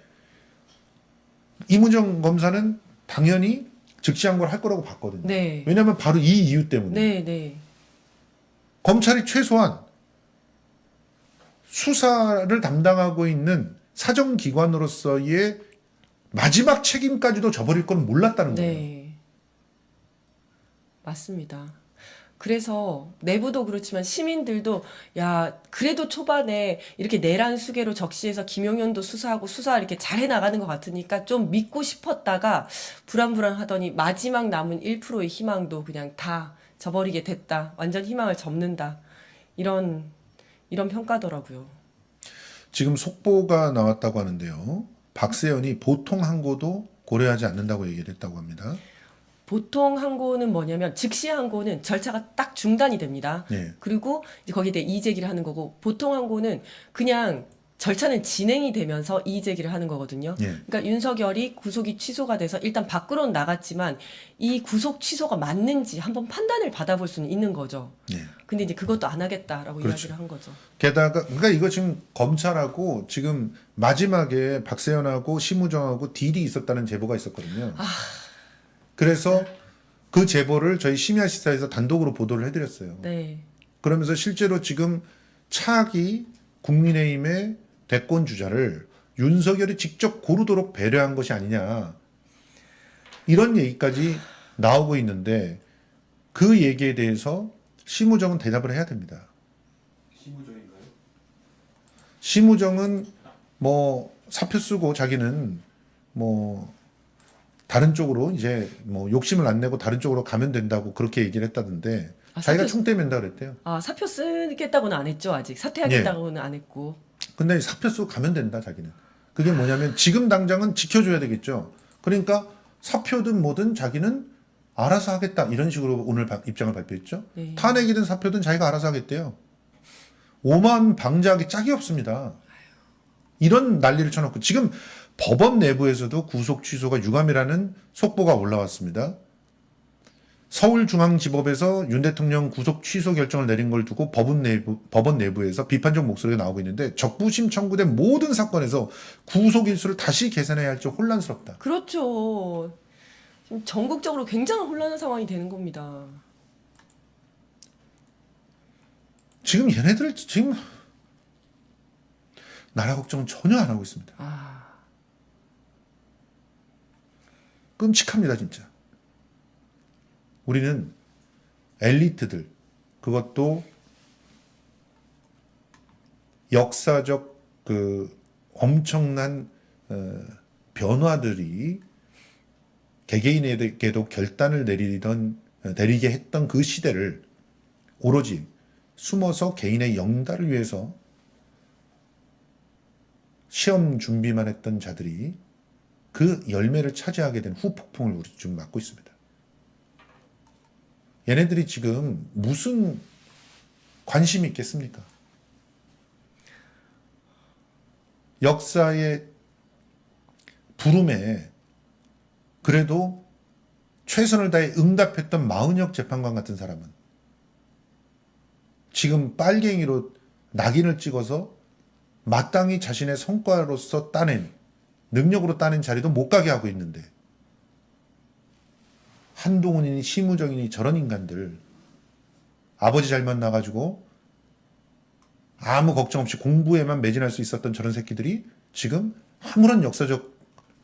이문정 검사는 당연히 즉시항고를 할 거라고 봤거든요. 네. 왜냐하면 바로 이 이유 때문에. 네, 네. 검찰이 최소한 수사를 담당하고 있는 사정기관으로서의 마지막 책임까지도 져버릴 건 몰랐다는 거예요. 네. 맞습니다. 그래서 내부도 그렇지만 시민들도 야 그래도 초반에 이렇게 내란 수계로 적시해서 김용현도 수사하고 수사 이렇게 잘 해나가는 것 같으니까 좀 믿고 싶었다가 불안불안하더니 마지막 남은 1%의 희망도 그냥 다 져버리게 됐다. 완전 희망을 접는다. 이런 평가더라고요. 지금 속보가 나왔다고 하는데요. 박세현이 보통 항고도 고려하지 않는다고 얘기를 했다고 합니다. 보통 항고는 뭐냐면 즉시 항고는 절차가 딱 중단이 됩니다. 예. 그리고 이제 거기에 대해 이의제기를 하는 거고 보통 항고는 그냥 절차는 진행이 되면서 이의제기를 하는 거거든요. 예. 그러니까 윤석열이 구속이 취소가 돼서 일단 밖으로는 나갔지만 이 구속 취소가 맞는지 한번 판단을 받아볼 수는 있는 거죠. 예. 근데 이제 그것도 안 하겠다라고 그렇죠. 이야기를 한 거죠. 게다가 그러니까 이거 지금 검찰하고 지금 마지막에 박세현하고 심우정하고 딜이 있었다는 제보가 있었거든요. 그래서 그 제보를 저희 심야 시사에서 단독으로 보도를 해드렸어요. 네. 그러면서 실제로 지금 차기 국민의힘의 대권 주자를 윤석열이 직접 고르도록 배려한 것이 아니냐 이런 얘기까지 나오고 있는데 그 얘기에 대해서 심우정은 대답을 해야 됩니다. 심우정인가요? 심우정은 뭐 사표 쓰고 자기는 뭐 다른 쪽으로 이제 뭐 욕심을 안 내고 다른 쪽으로 가면 된다고 그렇게 얘기를 했다던데 자기가 충대 맨다 그랬대요. 아, 사표 쓰겠다고는 안 했죠, 아직. 사퇴하겠다고는 안 했고. 근데 사표 쓰고 가면 된다 자기는. 그게 뭐냐면 지금 당장은 지켜줘야 되겠죠. 그러니까 사표든 뭐든 자기는 알아서 하겠다 이런 식으로 오늘 입장을 발표했죠. 네. 탄핵이든 사표든 자기가 알아서 하겠대요. 오만 방자하기 짝이 없습니다. 이런 난리를 쳐놓고 지금 법원 내부에서도 구속 취소가 유감이라는 속보가 올라왔습니다. 서울중앙지법에서 윤 대통령 구속 취소 결정을 내린 걸 두고 법원 내부에서 비판적 목소리가 나오고 있는데 적부심 청구된 모든 사건에서 구속 일수를 다시 계산해야 할 줄 혼란스럽다. 그렇죠. 지금 전국적으로 굉장히 혼란한 상황이 되는 겁니다. 지금 얘네들 지금 나라 걱정은 전혀 안 하고 있습니다. 아, 끔찍합니다, 진짜. 우리는 엘리트들, 그것도 역사적 그 엄청난 변화들이 개개인에게도 결단을 내리게 했던 그 시대를 오로지 숨어서 개인의 영달을 위해서 시험 준비만 했던 자들이 그 열매를 차지하게 된 후폭풍을 우리 지금 맞고 있습니다. 얘네들이 지금 무슨 관심이 있겠습니까? 역사의 부름에 그래도 최선을 다해 응답했던 마은혁 재판관 같은 사람은 지금 빨갱이로 낙인을 찍어서 마땅히 자신의 성과로서 따낸 능력으로 따낸 자리도 못 가게 하고 있는데 한동훈이니 심우정이니 저런 인간들 아버지 잘 만나가지고 아무 걱정 없이 공부에만 매진할 수 있었던 저런 새끼들이 지금 아무런 역사적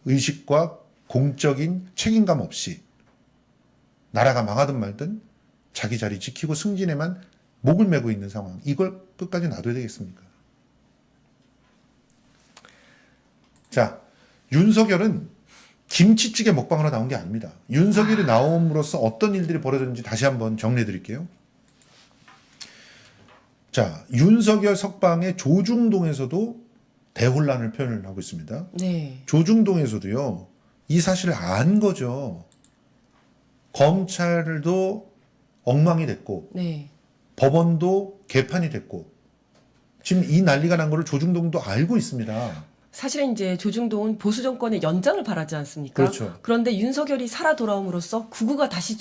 의식과 공적인 책임감 없이 나라가 망하든 말든 자기 자리 지키고 승진에만 목을 메고 있는 상황. 이걸 끝까지 놔둬야 되겠습니까? 자, 윤석열은 김치찌개 먹방으로 나온 게 아닙니다. 윤석열이 나옴으로써 어떤 일들이 벌어졌는지 다시 한번 정리해 드릴게요. 자, 윤석열 석방의 조중동에서도 대혼란을 표현을 하고 있습니다. 네. 조중동에서도요, 이 사실을 안 거죠. 검찰도 엉망이 됐고, 네. 법원도 개판이 됐고, 지금 이 난리가 난 거를 조중동도 알고 있습니다. 사실은 이제 조중동은 보수 정권의 연장을 바라지 않습니까? 그렇죠. 그런데 윤석열이 살아 돌아옴으로써 구구가 다시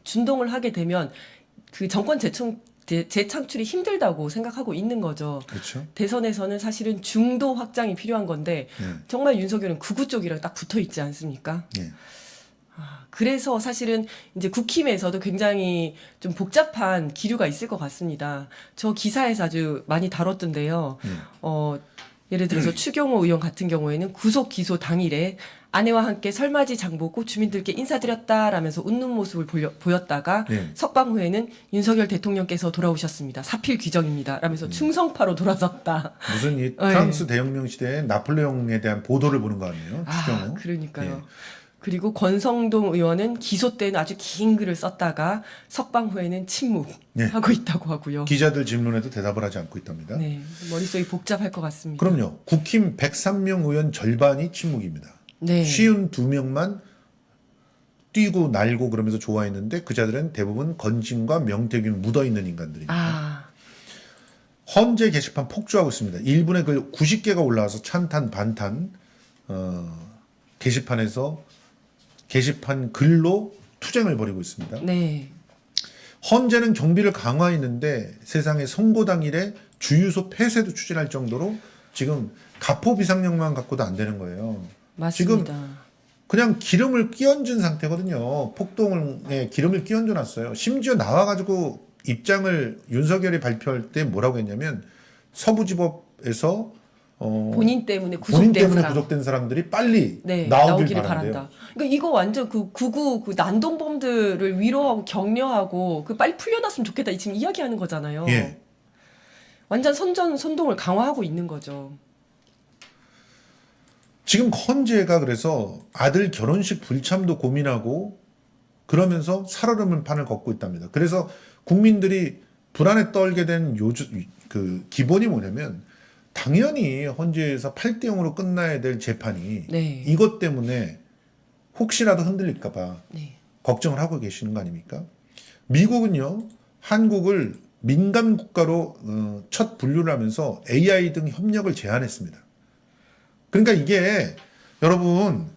준동을 하게 되면 그 정권 재창출이 힘들다고 생각하고 있는 거죠. 그렇죠. 대선에서는 사실은 중도 확장이 필요한 건데 정말 윤석열은 구구 쪽이랑 딱 붙어 있지 않습니까? 네. 그래서 사실은 이제 국힘에서도 굉장히 좀 복잡한 기류가 있을 것 같습니다. 저 기사에서 아주 많이 다뤘던데요. 예를 들어서 추경호 의원 같은 경우에는 구속 기소 당일에 아내와 함께 설맞이 장 보고 주민들께 인사드렸다라면서 웃는 모습을 보였다가 석방 후에는 윤석열 대통령께서 돌아오셨습니다. 사필 규정입니다. 라면서 충성파로 돌아섰다. 무슨 이 프랑스 대혁명 시대에 나폴레옹에 대한 보도를 보는 거 아니에요? 추경호. 그러니까요. 예. 그리고 권성동 의원은 기소 때는 아주 긴 글을 썼다가 석방 후에는 침묵하고 있다고 하고요. 기자들 질문에도 대답을 하지 않고 있답니다. 네, 머릿속이 복잡할 것 같습니다. 그럼요. 국힘 103명 의원 절반이 침묵입니다. 네. 52명만 뛰고 날고 그러면서 좋아했는데 그 자들은 대부분 건진과 명태균 묻어있는 인간들입니다. 헌재 게시판 폭주하고 있습니다. 1분에 글 90개가 올라와서 찬탄 반탄 게시판에서 게시판 글로 투쟁을 벌이고 있습니다. 네. 헌재는 경비를 강화했는데 세상에 선고 당일에 주유소 폐쇄도 추진할 정도로 지금 가포 비상령만 갖고도 안 되는 거예요. 맞습니다. 지금 그냥 기름을 끼얹은 상태거든요. 폭동에 기름을 끼얹어 놨어요. 심지어 나와가지고 입장을 윤석열이 발표할 때 뭐라고 했냐면 서부지법에서 본인 때문에 구속된 사람들이 빨리 네, 나오길 나오기를 바란대요. 바란다. 그러니까 이거 완전 그 난동범들을 위로하고 격려하고 그 빨리 풀려났으면 좋겠다. 지금 이야기하는 거잖아요. 예. 완전 선동을 강화하고 있는 거죠. 지금 헌재가 그래서 아들 결혼식 불참도 고민하고 그러면서 살얼음을 판을 걷고 있답니다. 그래서 국민들이 불안에 떨게 된 그 기본이 뭐냐면 당연히 헌재에서 8대 0으로 끝나야 될 재판이 네. 이것 때문에 혹시라도 흔들릴까 봐 네. 걱정을 하고 계시는 거 아닙니까? 미국은요, 한국을 민간 국가로 첫 분류를 하면서 AI 등 협력을 제한했습니다. 그러니까 이게 여러분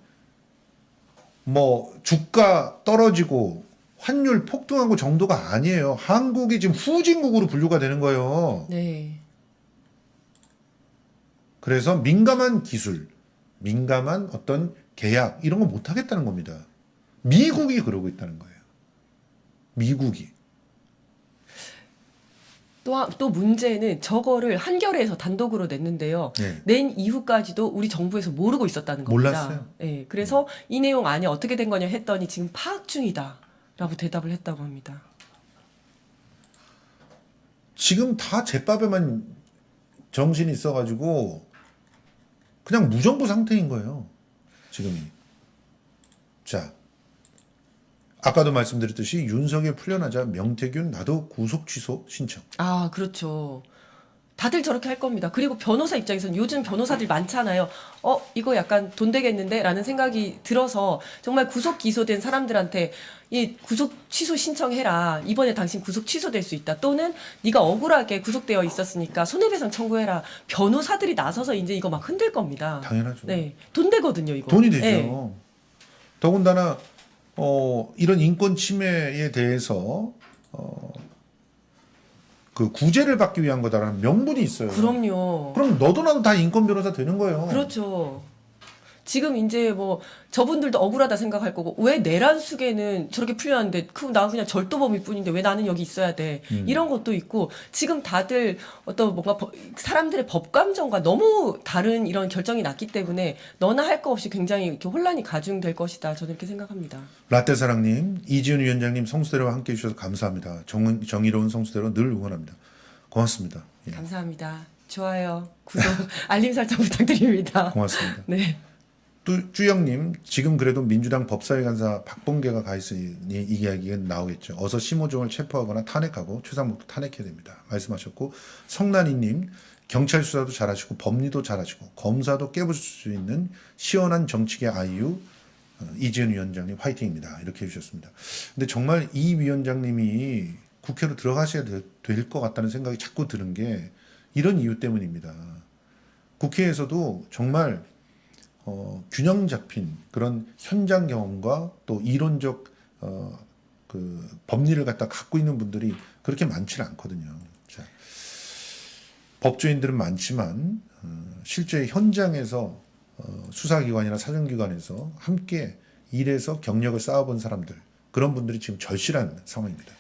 뭐 주가 떨어지고 환율 폭등하고 정도가 아니에요. 한국이 지금 후진국으로 분류가 되는 거예요. 네. 그래서 민감한 기술, 민감한 어떤 계약 이런 거 못 하겠다는 겁니다. 미국이 그러고 있다는 거예요. 미국이. 또 문제는 저거를 한겨레에서 단독으로 냈는데요. 네. 낸 이후까지도 우리 정부에서 모르고 있었다는 겁니다. 몰랐어요. 네, 그래서 이 내용 안에 어떻게 된 거냐 했더니 지금 파악 중이다라고 대답을 했다고 합니다. 지금 다 제밥에만 정신이 있어가지고 그냥 무정부 상태인 거예요. 지금이. 자, 아까도 말씀드렸듯이 윤석열 풀려나자 명태균 나도 구속 취소 신청. 아, 그렇죠. 다들 저렇게 할 겁니다. 그리고 변호사 입장에서는 요즘 변호사들 많잖아요. 이거 약간 돈 되겠는데? 라는 생각이 들어서 정말 구속 기소된 사람들한테 이 구속 취소 신청해라. 이번에 당신 구속 취소될 수 있다. 또는 네가 억울하게 구속되어 있었으니까 손해배상 청구해라. 변호사들이 나서서 이제 이거 막 흔들 겁니다. 당연하죠. 네. 돈 되거든요, 이거. 돈이 되죠. 네. 더군다나 이런 인권 침해에 대해서 그 구제를 받기 위한 거다라는 명분이 있어요. 그럼요. 그럼 너도 나도 다 인권 변호사 되는 거예요. 그렇죠. 지금 이제 뭐 저분들도 억울하다 생각할 거고 왜 내란 수계는 저렇게 풀렸는데 나 그냥 절도범일 뿐인데 왜 나는 여기 있어야 돼 이런 것도 있고 지금 다들 어떤 뭔가 사람들의 법 감정과 너무 다른 이런 결정이 났기 때문에 너나 할 거 없이 굉장히 이렇게 혼란이 가중될 것이다 저는 이렇게 생각합니다. 라떼사랑님, 이지훈 위원장님 성수대로와 함께해 주셔서 감사합니다. 정의로운 성수대로 늘 응원합니다. 고맙습니다. 예, 감사합니다. 좋아요, 구독, 알림 설정 부탁드립니다. 고맙습니다. 네. 쭈영님, 지금 그래도 민주당 법사위 간사 박범계가 가 있으니 이 이야기가 나오겠죠. 어서 심호종을 체포하거나 탄핵하고 최상목도 탄핵해야 됩니다. 말씀하셨고, 성난이님, 경찰 수사도 잘하시고 법리도 잘하시고 검사도 깨부술 수 있는 시원한 정치계 아이유 이지은 위원장님 화이팅입니다. 이렇게 해주셨습니다. 근데 정말 이 위원장님이 국회로 들어가셔야 될 것 같다는 생각이 자꾸 드는 게 이런 이유 때문입니다. 국회에서도 정말 균형 잡힌 그런 현장 경험과 또 이론적 그 법리를 갖다 갖고 있는 분들이 그렇게 많지는 않거든요. 자, 법조인들은 많지만 실제 현장에서 수사기관이나 사정기관에서 함께 일해서 경력을 쌓아본 사람들 그런 분들이 지금 절실한 상황입니다.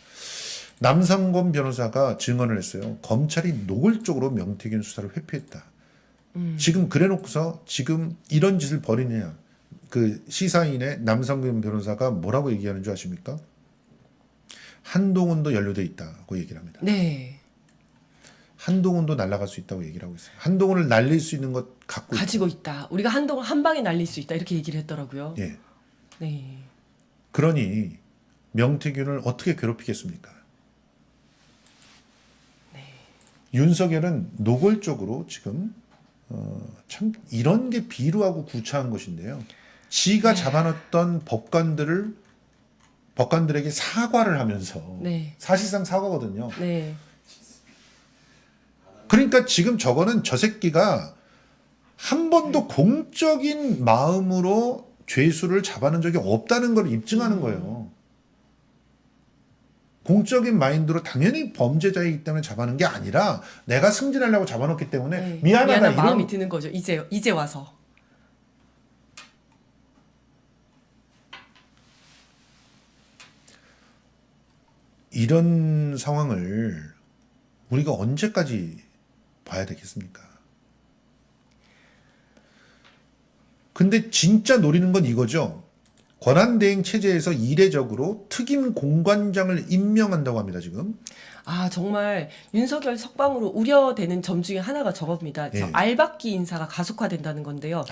남상권 변호사가 증언을 했어요. 검찰이 노골적으로 명태균 수사를 회피했다. 지금 그래놓고서 지금 이런 짓을 벌이느냐. 그 시사인의 남상권 변호사가 뭐라고 얘기하는 줄 아십니까? 한동훈도 연루돼 있다고 얘기를 합니다. 네. 한동훈도 날아갈 수 있다고 얘기를 하고 있어요. 한동훈을 날릴 수 있는 것 가지고 있다. 우리가 한동안 한 방에 날릴 수 있다. 이렇게 얘기를 했더라고요. 예. 네. 그러니 명태균을 어떻게 괴롭히겠습니까? 네. 윤석열은 노골적으로 지금 참 이런 게 비루하고 구차한 것인데요. 지가 네. 잡아놨던 법관들에게 사과를 하면서 네. 사실상 사과거든요. 네. 그러니까 지금 저거는 저 새끼가 한 번도 공적인 마음으로 죄수를 잡아놓은 적이 없다는 걸 입증하는 거예요. 공적인 마인드로 당연히 범죄자이기 때문에 잡아놓은 게 아니라 내가 승진하려고 잡아놓기 때문에 네. 미안하다 미안한 이런 마음이 드는 거죠. 이제 와서. 이런 상황을 우리가 언제까지 봐야 되겠습니까? 근데 진짜 노리는 건 이거죠. 권한대행 체제에서 이례적으로 특임 공관장을 임명한다고 합니다. 지금. 아, 정말 윤석열 석방으로 우려되는 점 중에 하나가 저겁니다. 저 예. 알박기 인사가 가속화된다는 건데요.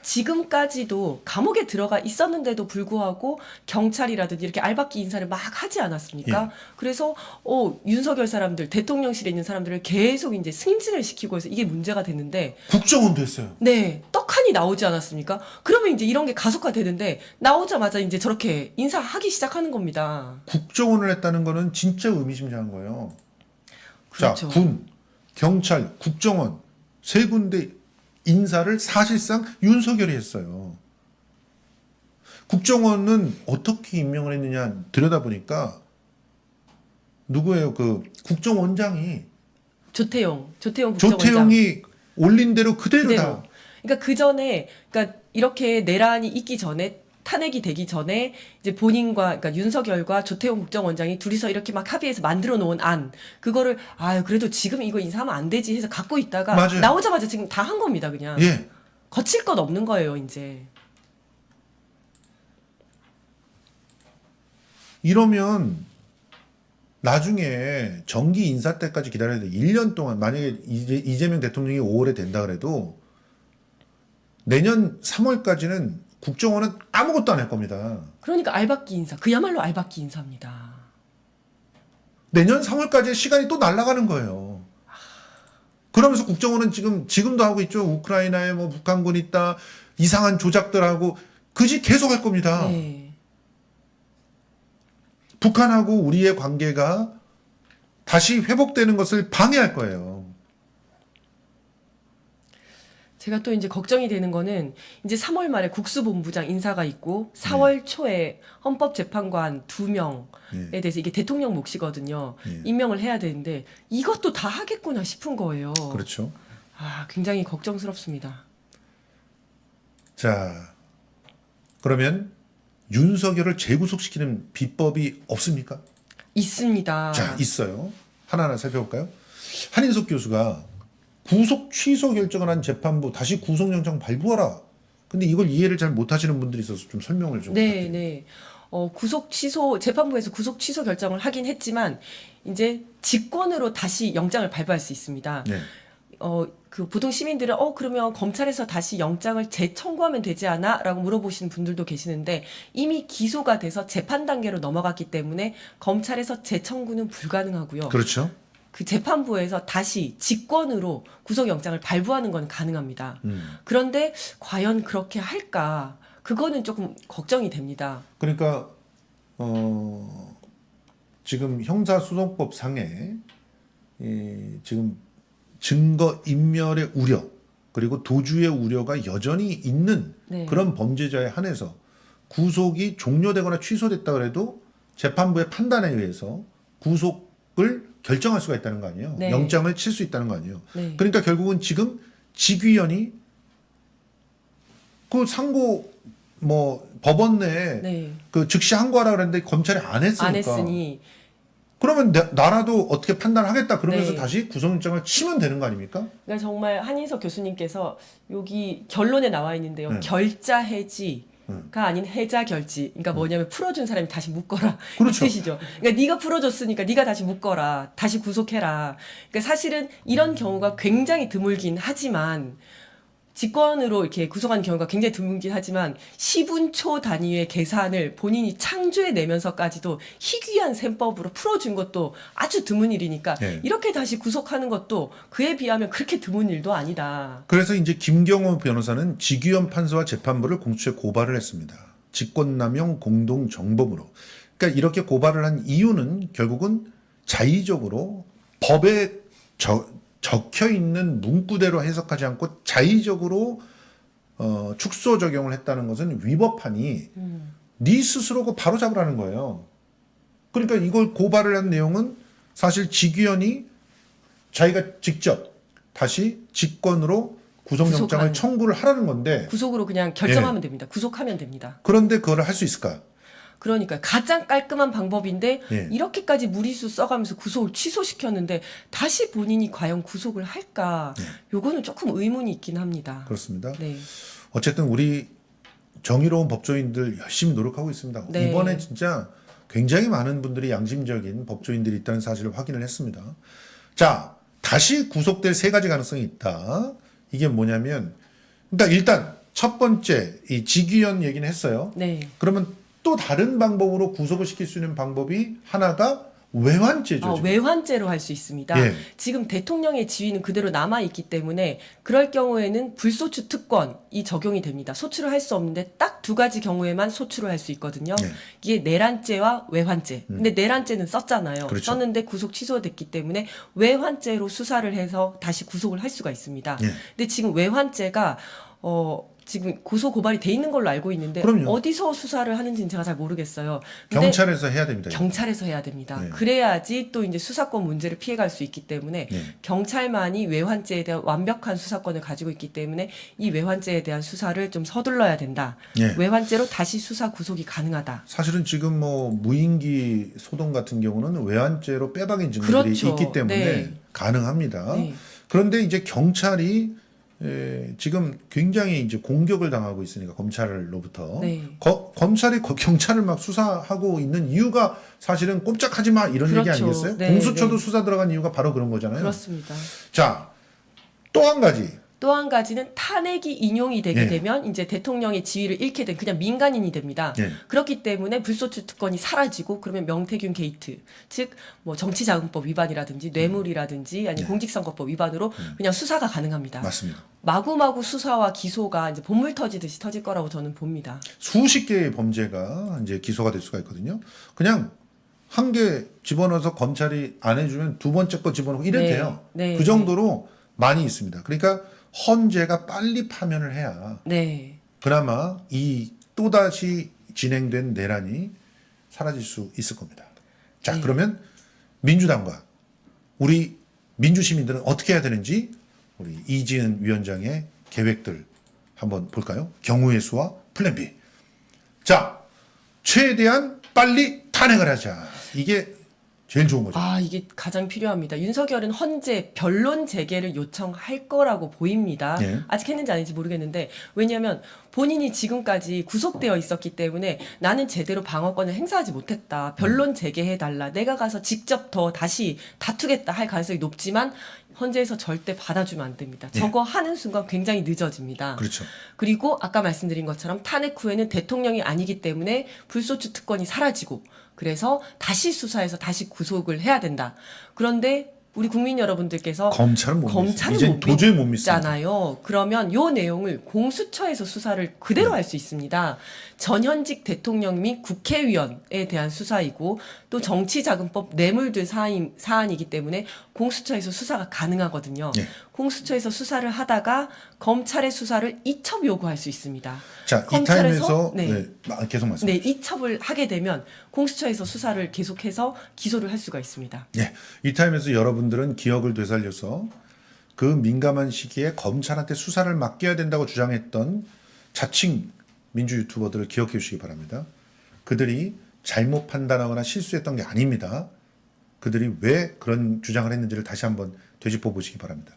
지금까지도 감옥에 들어가 있었는데도 불구하고 경찰이라든지 이렇게 알박기 인사를 막 하지 않았습니까? 예. 그래서 윤석열 사람들, 대통령실에 있는 사람들을 계속 이제 승진을 시키고 해서 이게 문제가 됐는데 국정원도 했어요. 네, 떡하니 나오지 않았습니까? 그러면 이제 이런 게 가속화되는데 나오자마자 이제 저렇게 인사하기 시작하는 겁니다. 국정원을 했다는 거는 진짜 의미심장한 거예요. 그렇죠. 자, 군, 경찰, 국정원 세 군데 인사를 사실상 윤석열이 했어요. 국정원은 어떻게 임명을 했느냐 들여다보니까 누구예요? 그 국정원장이 조태용 국정원장. 조태용이 올린 대로 그대로 그대로. 다. 그러니까 그 전에, 그러니까 이렇게 내란이 있기 전에, 탄핵이 되기 전에 이제 본인과, 그러니까 윤석열과 조태용 국정원장이 둘이서 이렇게 막 합의해서 만들어 놓은 안, 그거를 아유 그래도 지금 이거 인사하면 안 되지 해서 갖고 있다가 맞아요. 나오자마자 지금 다 한 겁니다, 그냥. 예. 거칠 것 없는 거예요, 이제. 이러면 나중에 정기 인사 때까지 기다려야 돼. 1년 동안 만약에 이재명 대통령이 5월에 된다 그래도 내년 3월까지는 국정원은 아무것도 안 할 겁니다. 그러니까 알박기 인사, 그야말로 알박기 인사입니다. 내년 3월까지 시간이 또 날아가는 거예요. 그러면서 국정원은 지금도 하고 있죠. 우크라이나에 뭐 북한군 있다, 이상한 조작들하고 그 짓 계속 할 겁니다. 네. 북한하고 우리의 관계가 다시 회복되는 것을 방해할 거예요. 제가 또 이제 걱정이 되는 거는 이제 3월 말에 국수본부장 인사가 있고 4월 초에 헌법재판관 2명에 예. 대해서 이게 대통령 몫이거든요. 예. 임명을 해야 되는데 이것도 다 하겠구나 싶은 거예요. 그렇죠. 아, 굉장히 걱정스럽습니다. 자, 그러면 윤석열을 재구속시키는 비법이 없습니까? 있습니다. 자, 있어요. 하나하나 살펴볼까요? 한인석 교수가 구속 취소 결정을 한 재판부 다시 구속영장 발부하라. 근데 이걸 이해를 잘 못하시는 분들이 있어서 좀 설명을 좀 네, 부탁드립니다. 네. 구속 취소, 재판부에서 구속 취소 결정을 하긴 했지만 이제 직권으로 다시 영장을 발부할 수 있습니다. 네. 그 보통 시민들은 그러면 검찰에서 다시 영장을 재청구하면 되지 않아? 라고 물어보시는 분들도 계시는데 이미 기소가 돼서 재판 단계로 넘어갔기 때문에 검찰에서 재청구는 불가능하고요. 그렇죠. 그 재판부에서 다시 직권으로 구속영장을 발부하는 건 가능합니다. 그런데 과연 그렇게 할까? 그거는 조금 걱정이 됩니다. 그러니까 지금 형사소송법 상에 지금 증거 인멸의 우려 그리고 도주의 우려가 여전히 있는 네. 그런 범죄자에 한해서 구속이 종료되거나 취소됐다 그래도 재판부의 판단에 의해서 구속을 결정할 수가 있다는 거 아니에요. 네. 영장을 칠 수 있다는 거 아니에요. 네. 그러니까 결국은 지금 직위원이 그 상고 뭐 법원 내에 네. 그 즉시 항고하라 그랬는데 검찰이 안 했으니까. 안 했으니 그러면 나라도 어떻게 판단하겠다 그러면서 네. 다시 구속영장을 치면 되는 거 아닙니까? 그러니까 정말 한인석 교수님께서 여기 결론에 나와 있는데요. 네. 결자 해지가 아닌 해자 결지. 그러니까 뭐냐면 풀어준 사람이 다시 묶어라. 그렇죠. 이 뜻이죠. 그러니까 네가 풀어줬으니까 네가 다시 묶어라. 다시 구속해라. 그러니까 사실은 이런 경우가 굉장히 드물긴 하지만 직권으로 이렇게 구속하는 경우가 굉장히 드물긴 하지만 10분 단위의 계산을 본인이 창조해내면서까지도 희귀한 셈법으로 풀어준 것도 아주 드문 일이니까 네. 이렇게 다시 구속하는 것도 그에 비하면 그렇게 드문 일도 아니다. 그래서 이제 김경호 변호사는 직위원 판사와 재판부를 공수처에 고발을 했습니다. 직권남용 공동정범으로. 그러니까 이렇게 고발을 한 이유는 결국은 자의적으로 법에 적혀 있는 문구대로 해석하지 않고 자의적으로 축소 적용을 했다는 것은 위법하니 네 스스로고 바로 잡으라는 거예요. 그러니까 이걸 고발을 한 내용은 사실 직위원이 자기가 직접 다시 직권으로 구속영장을 구속하는. 청구를 하라는 건데 구속으로 그냥 결정하면 됩니다. 구속하면 됩니다. 그런데 그걸 할 수 있을까? 그러니까 가장 깔끔한 방법인데 예. 이렇게까지 무리수 써가면서 구속을 취소시켰는데 다시 본인이 과연 구속을 할까? 요거는 조금 의문이 있긴 합니다. 그렇습니다. 네. 어쨌든 우리 정의로운 법조인들 열심히 노력하고 있습니다. 네. 이번에 진짜 굉장히 많은 분들이 양심적인 법조인들이 있다는 사실을 확인을 했습니다. 자, 다시 구속될 세 가지 가능성이 있다. 이게 뭐냐면 일단 첫 번째 이 직위원 얘기는 했어요. 네. 그러면 또 다른 방법으로 구속을 시킬 수 있는 방법이 하나가 외환죄죠. 지금. 외환죄로 할 수 있습니다. 예. 지금 대통령의 지위는 그대로 남아있기 때문에 그럴 경우에는 불소추 특권이 적용이 됩니다. 소추를 할 수 없는데 딱 두 가지 경우에만 소추를 할 수 있거든요. 예. 이게 내란죄와 외환죄. 근데 내란죄는 썼잖아요. 그렇죠. 썼는데 구속 취소됐기 때문에 외환죄로 수사를 해서 다시 구속을 할 수가 있습니다. 예. 근데 지금 외환죄가 지금 고소 고발이 돼 있는 걸로 알고 있는데 그럼요. 어디서 수사를 하는지는 제가 잘 모르겠어요. 근데 경찰에서 해야 됩니다. 경찰에서 해야 됩니다. 네. 그래야지 또 이제 수사권 문제를 피해갈 수 있기 때문에 네. 경찰만이 외환죄에 대한 완벽한 수사권을 가지고 있기 때문에 이 외환죄에 대한 수사를 좀 서둘러야 된다. 예. 외환죄로 다시 수사 구속이 가능하다. 사실은 지금 뭐 무인기 소동 같은 경우는 외환죄로 빼박인 증거들이 그렇죠. 있기 때문에 네. 가능합니다. 네. 그런데 이제 경찰이 지금 굉장히 이제 공격을 당하고 있으니까 검찰로부터 네. 검찰이 경찰을 막 수사하고 있는 이유가 사실은 꼼짝하지 마 이런 얘기 그렇죠. 아니겠어요? 네, 공수처도 네. 수사 들어간 이유가 바로 그런 거잖아요. 그렇습니다. 자, 또 한 가지. 또 한 가지는 탄핵이 인용이 되게 예. 되면 이제 대통령의 지위를 잃게 된 그냥 민간인이 됩니다. 예. 그렇기 때문에 불소추 특권이 사라지고 그러면 명태균 게이트, 즉 뭐 정치자금법 위반이라든지 뇌물이라든지 아니면 예. 공직선거법 위반으로 그냥 수사가 가능합니다. 맞습니다. 마구마구 수사와 기소가 이제 본물 터지듯이 터질 거라고 저는 봅니다. 수십 개의 범죄가 이제 기소가 될 수가 있거든요. 그냥 한 개 집어넣어서 검찰이 안 해주면 두 번째 거 집어넣고 이래도 네. 돼요. 네. 그 정도로 많이 있습니다. 그러니까 헌재가 빨리 파면을 해야 네. 그나마 이 또다시 진행된 내란이 사라질 수 있을 겁니다. 자, 네. 그러면 민주당과 우리 민주시민들은 어떻게 해야 되는지 우리 이지은 위원장의 계획들 한번 볼까요? 경우의 수와 플랜 B. 자, 최대한 빨리 탄핵을 하자. 이게 제일 좋은 거죠. 이게 가장 필요합니다. 윤석열은 헌재 변론 재개를 요청할 거라고 보입니다. 예. 아직 했는지 아닌지 모르겠는데 왜냐하면 본인이 지금까지 구속되어 있었기 때문에 나는 제대로 방어권을 행사하지 못했다. 변론 재개해달라. 내가 가서 직접 더 다시 다투겠다 할 가능성이 높지만 헌재에서 절대 받아주면 안 됩니다. 예. 저거 하는 순간 굉장히 늦어집니다. 그렇죠. 그리고 아까 말씀드린 것처럼 탄핵 후에는 대통령이 아니기 때문에 불소추 특권이 사라지고 그래서 다시 수사해서 다시 구속을 해야 된다. 그런데 우리 국민 여러분들께서 검찰은 못 검찰은 믿습니다. 이제 못 도저히 못 믿습니다. 믿잖아요. 그러면 요 내용을 공수처에서 수사를 그대로 할 수 있습니다. 전현직 대통령 및 국회의원에 대한 수사이고 또 정치자금법 뇌물들 사안이기 때문에 공수처에서 수사가 가능하거든요. 네. 공수처에서 수사를 하다가 검찰의 수사를 이첩 요구할 수 있습니다. 자, 이 검찰에서- 타임에서 네. 계속 말씀해 네, 주시죠. 이첩을 하게 되면 공수처에서 수사를 계속해서 기소를 할 수가 있습니다. 예, 이 타임에서 여러분들은 기억을 되살려서 그 민감한 시기에 검찰한테 수사를 맡겨야 된다고 주장했던 자칭 민주 유튜버들을 기억해 주시기 바랍니다. 그들이 잘못 판단하거나 실수했던 게 아닙니다. 그들이 왜 그런 주장을 했는지를 다시 한번 되짚어 보시기 바랍니다.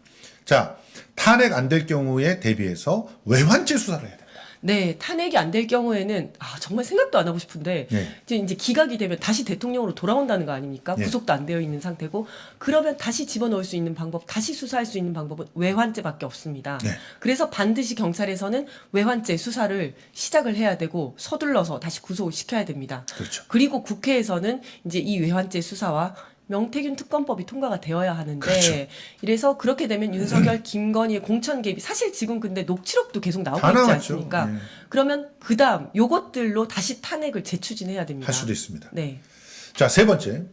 자, 탄핵 안 될 경우에 대비해서 외환죄 수사를 해야 됩니다. 네, 탄핵이 안 될 경우에는 정말 생각도 안 하고 싶은데 네. 이제 기각이 되면 다시 대통령으로 돌아온다는 거 아닙니까? 네. 구속도 안 되어 있는 상태고 그러면 다시 집어넣을 수 있는 방법, 다시 수사할 수 있는 방법은 외환죄밖에 없습니다. 네. 그래서 반드시 경찰에서는 외환죄 수사를 시작을 해야 되고 서둘러서 다시 구속을 시켜야 됩니다. 그렇죠. 그리고 국회에서는 이제 이 외환죄 수사와 명태균 특검법이 통과가 되어야 하는데 그렇죠. 이래서 그렇게 되면 윤석열, 김건희의 공천 개입이 사실 지금 근데 녹취록도 계속 나오고 다 있지 나왔죠. 않습니까? 네. 그러면 그다음 요것들로 다시 탄핵을 재추진해야 됩니다. 할 수도 있습니다. 네. 자, 세 번째.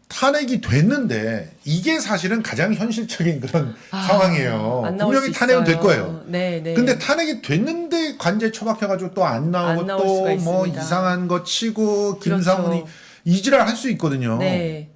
탄핵이 됐는데 이게 사실은 가장 현실적인 그런 상황이에요. 안 나올 분명히 수 탄핵은 있어요. 될 거예요. 네, 네. 근데 탄핵이 됐는데 관제 처박혀가지고 또 안 나오고 안 나올 수가 또 뭐 있습니다. 이상한 거 치고 그렇죠. 김상훈이 이지랄 할 수 있거든요. 네.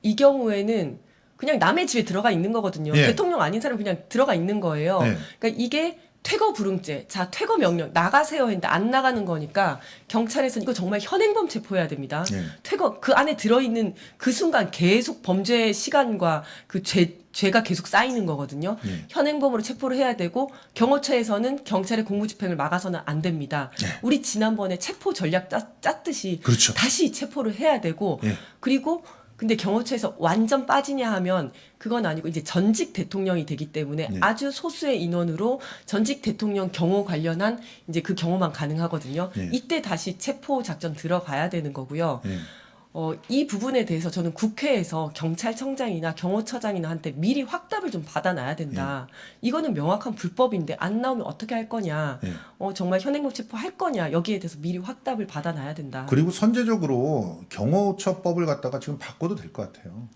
이 경우에는 그냥 남의 집에 들어가 있는 거거든요. 예. 대통령 아닌 사람 그냥 들어가 있는 거예요. 네. 그러니까 이게 퇴거 불응죄, 자 퇴거 명령 나가세요 했는데 안 나가는 거니까 경찰에서는 이거 정말 현행범 체포해야 됩니다. 예. 퇴거 그 안에 들어있는 그 순간 계속 범죄 시간과 그 죄가 계속 쌓이는 거거든요. 예. 현행범으로 체포를 해야 되고 경호처에서는 경찰의 공무집행을 막아서는 안 됩니다. 예. 우리 지난번에 체포 전략 짰듯이 그렇죠. 다시 체포를 해야 되고 예. 그리고 근데 경호처에서 완전 빠지냐 하면 그건 아니고 이제 전직 대통령이 되기 때문에 네. 아주 소수의 인원으로 전직 대통령 경호 관련한 이제 그 경호만 가능하거든요. 네. 이때 다시 체포 작전 들어가야 되는 거고요. 예. 이 부분에 대해서 저는 국회에서 경찰청장이나 경호처장이나 한테 미리 확답을 좀 받아놔야 된다. 이거는 명확한 불법인데 안 나오면 어떻게 할 거냐. 예. 정말 현행범 체포할 거냐. 여기에 대해서 미리 확답을 받아놔야 된다. 그리고 선제적으로 경호처법을 갖다가 지금 바꿔도 될 것 같아요.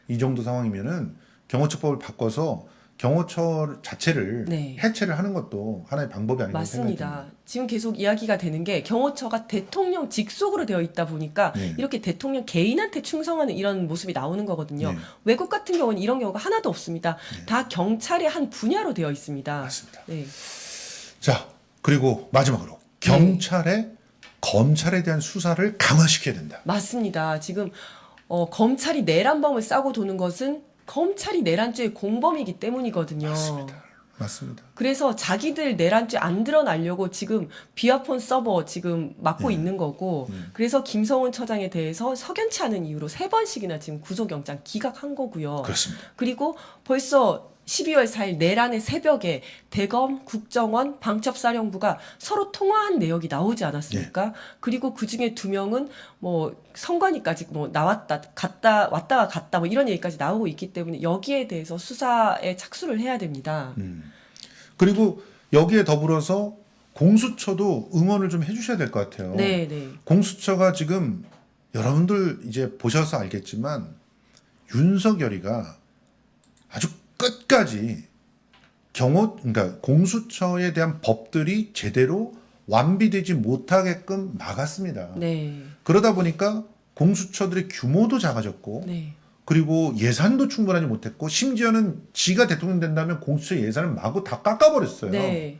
이 정도 상황이면은 경호처법을 바꿔서 경호처 자체를 네. 해체를 하는 것도 하나의 방법이 아닌가 생각이 맞습니다. 듭니다. 지금 계속 이야기가 되는 게 경호처가 대통령 직속으로 되어 있다 보니까 네. 이렇게 대통령 개인한테 충성하는 이런 모습이 나오는 거거든요. 네. 외국 같은 경우는 이런 경우가 하나도 없습니다. 다 경찰의 한 분야로 되어 있습니다. 맞습니다. 네. 자, 그리고 마지막으로 경찰의 검찰에 대한 수사를 강화시켜야 된다. 맞습니다. 지금 검찰이 내란범을 싸고 도는 것은 검찰이 내란죄의 공범이기 때문이거든요. 맞습니다. 그래서 자기들 내란죄 안 드러나려고 지금 비아폰 서버 지금 막고 있는 거고 그래서 김성훈 처장에 대해서 석연치 않은 이유로 3번씩이나 지금 구속영장 기각한 거고요. 그렇습니다. 그리고 벌써 12월 4일 내란의 새벽에 대검, 국정원, 방첩사령부가 서로 통화한 내역이 나오지 않았습니까? 그리고 그 중에 2명은 뭐 선관위까지 뭐 나왔다, 갔다, 왔다가 갔다 뭐 이런 얘기까지 나오고 있기 때문에 여기에 대해서 수사에 착수를 해야 됩니다. 그리고 여기에 더불어서 공수처도 응원을 좀 해주셔야 될 것 같아요. 네, 네. 공수처가 지금 여러분들 이제 보셔서 알겠지만 윤석열이가 아주 끝까지 그러니까 공수처에 대한 법들이 제대로 완비되지 못하게끔 막았습니다. 네. 그러다 보니까 공수처들의 규모도 작아졌고 네. 그리고 예산도 충분하지 못했고 심지어는 지가 대통령 된다면 공수처 예산을 마구 다 깎아버렸어요. 네.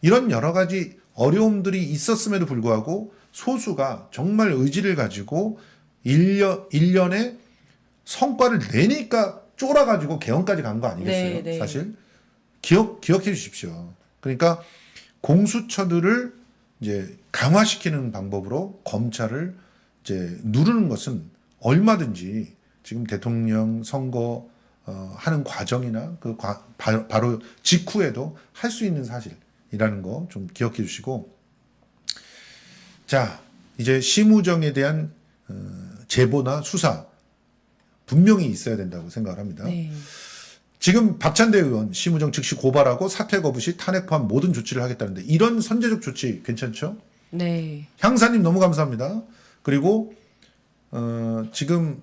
이런 여러 가지 어려움들이 있었음에도 불구하고 소수가 정말 의지를 가지고 1년에 성과를 내니까 쫄아가지고 개헌까지 간 거 아니겠어요? 네, 네. 사실 기억해 주십시오. 그러니까 공수처들을 이제 강화시키는 방법으로 검찰을 이제 누르는 것은 얼마든지 지금 대통령 선거 하는 과정이나 그 바로 직후에도 할 수 있는 사실이라는 거 좀 기억해 주시고, 자 이제 심우정에 대한 제보나 수사 분명히 있어야 된다고 생각을 합니다. 네. 지금 박찬대 의원 심우정 즉시 고발하고 사퇴 거부 시 탄핵 포함 모든 조치를 하겠다는데 이런 선제적 조치 괜찮죠? 네. 향사님 너무 감사합니다. 그리고 지금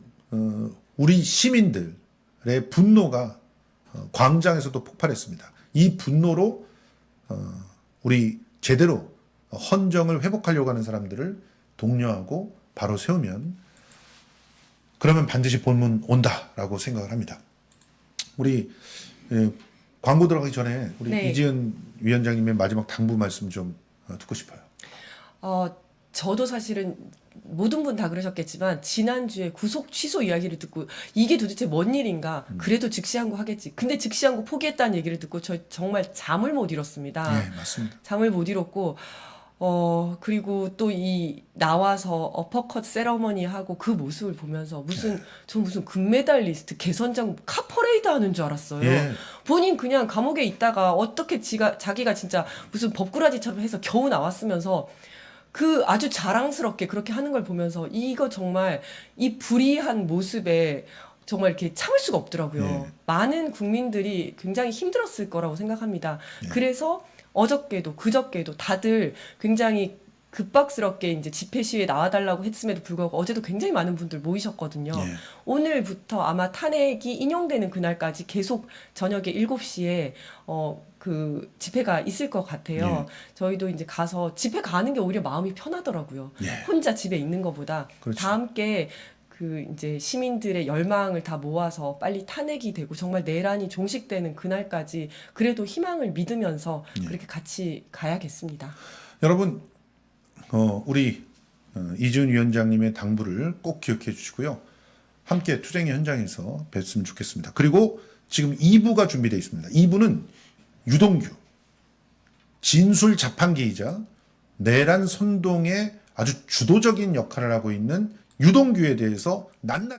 우리 시민들의 분노가 광장에서도 폭발했습니다. 이 분노로 우리 제대로 헌정을 회복하려고 하는 사람들을 독려하고 바로 세우면 그러면 반드시 본문 온다라고 생각을 합니다. 우리 광고 들어가기 전에 우리 네. 이지은 위원장님의 마지막 당부 말씀 좀 듣고 싶어요. 저도 사실은 모든 분 다 그러셨겠지만 지난주에 구속 취소 이야기를 듣고 이게 도대체 뭔 일인가? 그래도 즉시항고 하겠지. 근데 즉시항고 포기했다는 얘기를 듣고 저 정말 잠을 못 이뤘습니다. 네, 맞습니다. 잠을 못 이뤘고 그리고 또 이 나와서 어퍼컷 세러머니 하고 그 모습을 보면서 전 무슨 금메달리스트 개선장 카퍼레이드 하는 줄 알았어요. 예. 본인 그냥 감옥에 있다가 어떻게 자기가 진짜 무슨 법꾸라지처럼 해서 겨우 나왔으면서 그 아주 자랑스럽게 그렇게 하는 걸 보면서 이거 정말 이 불의한 모습에 정말 이렇게 참을 수가 없더라고요. 네. 많은 국민들이 굉장히 힘들었을 거라고 생각합니다. 그래서 어저께도 그저께도 다들 굉장히 급박스럽게 이제 집회 시위에 나와달라고 했음에도 불구하고 어제도 굉장히 많은 분들 모이셨거든요. 예. 오늘부터 아마 탄핵이 인용되는 그날까지 계속 저녁에 7시에 그 집회가 있을 것 같아요. 저희도 이제 가서 집회 가는 게 오히려 마음이 편하더라고요. 예. 혼자 집에 있는 것보다 그렇죠. 다 함께 그 이제 시민들의 열망을 다 모아서 빨리 탄핵이 되고 정말 내란이 종식되는 그날까지 그래도 희망을 믿으면서 그렇게 같이 가야겠습니다. 여러분, 우리 이준 위원장님의 당부를 꼭 기억해 주시고요. 함께 투쟁의 현장에서 뵀으면 좋겠습니다. 그리고 지금 2부가 준비되어 있습니다. 2부는 유동규, 진술 자판기이자 내란 선동에 아주 주도적인 역할을 하고 있는 유동규에 대해서 낱낱이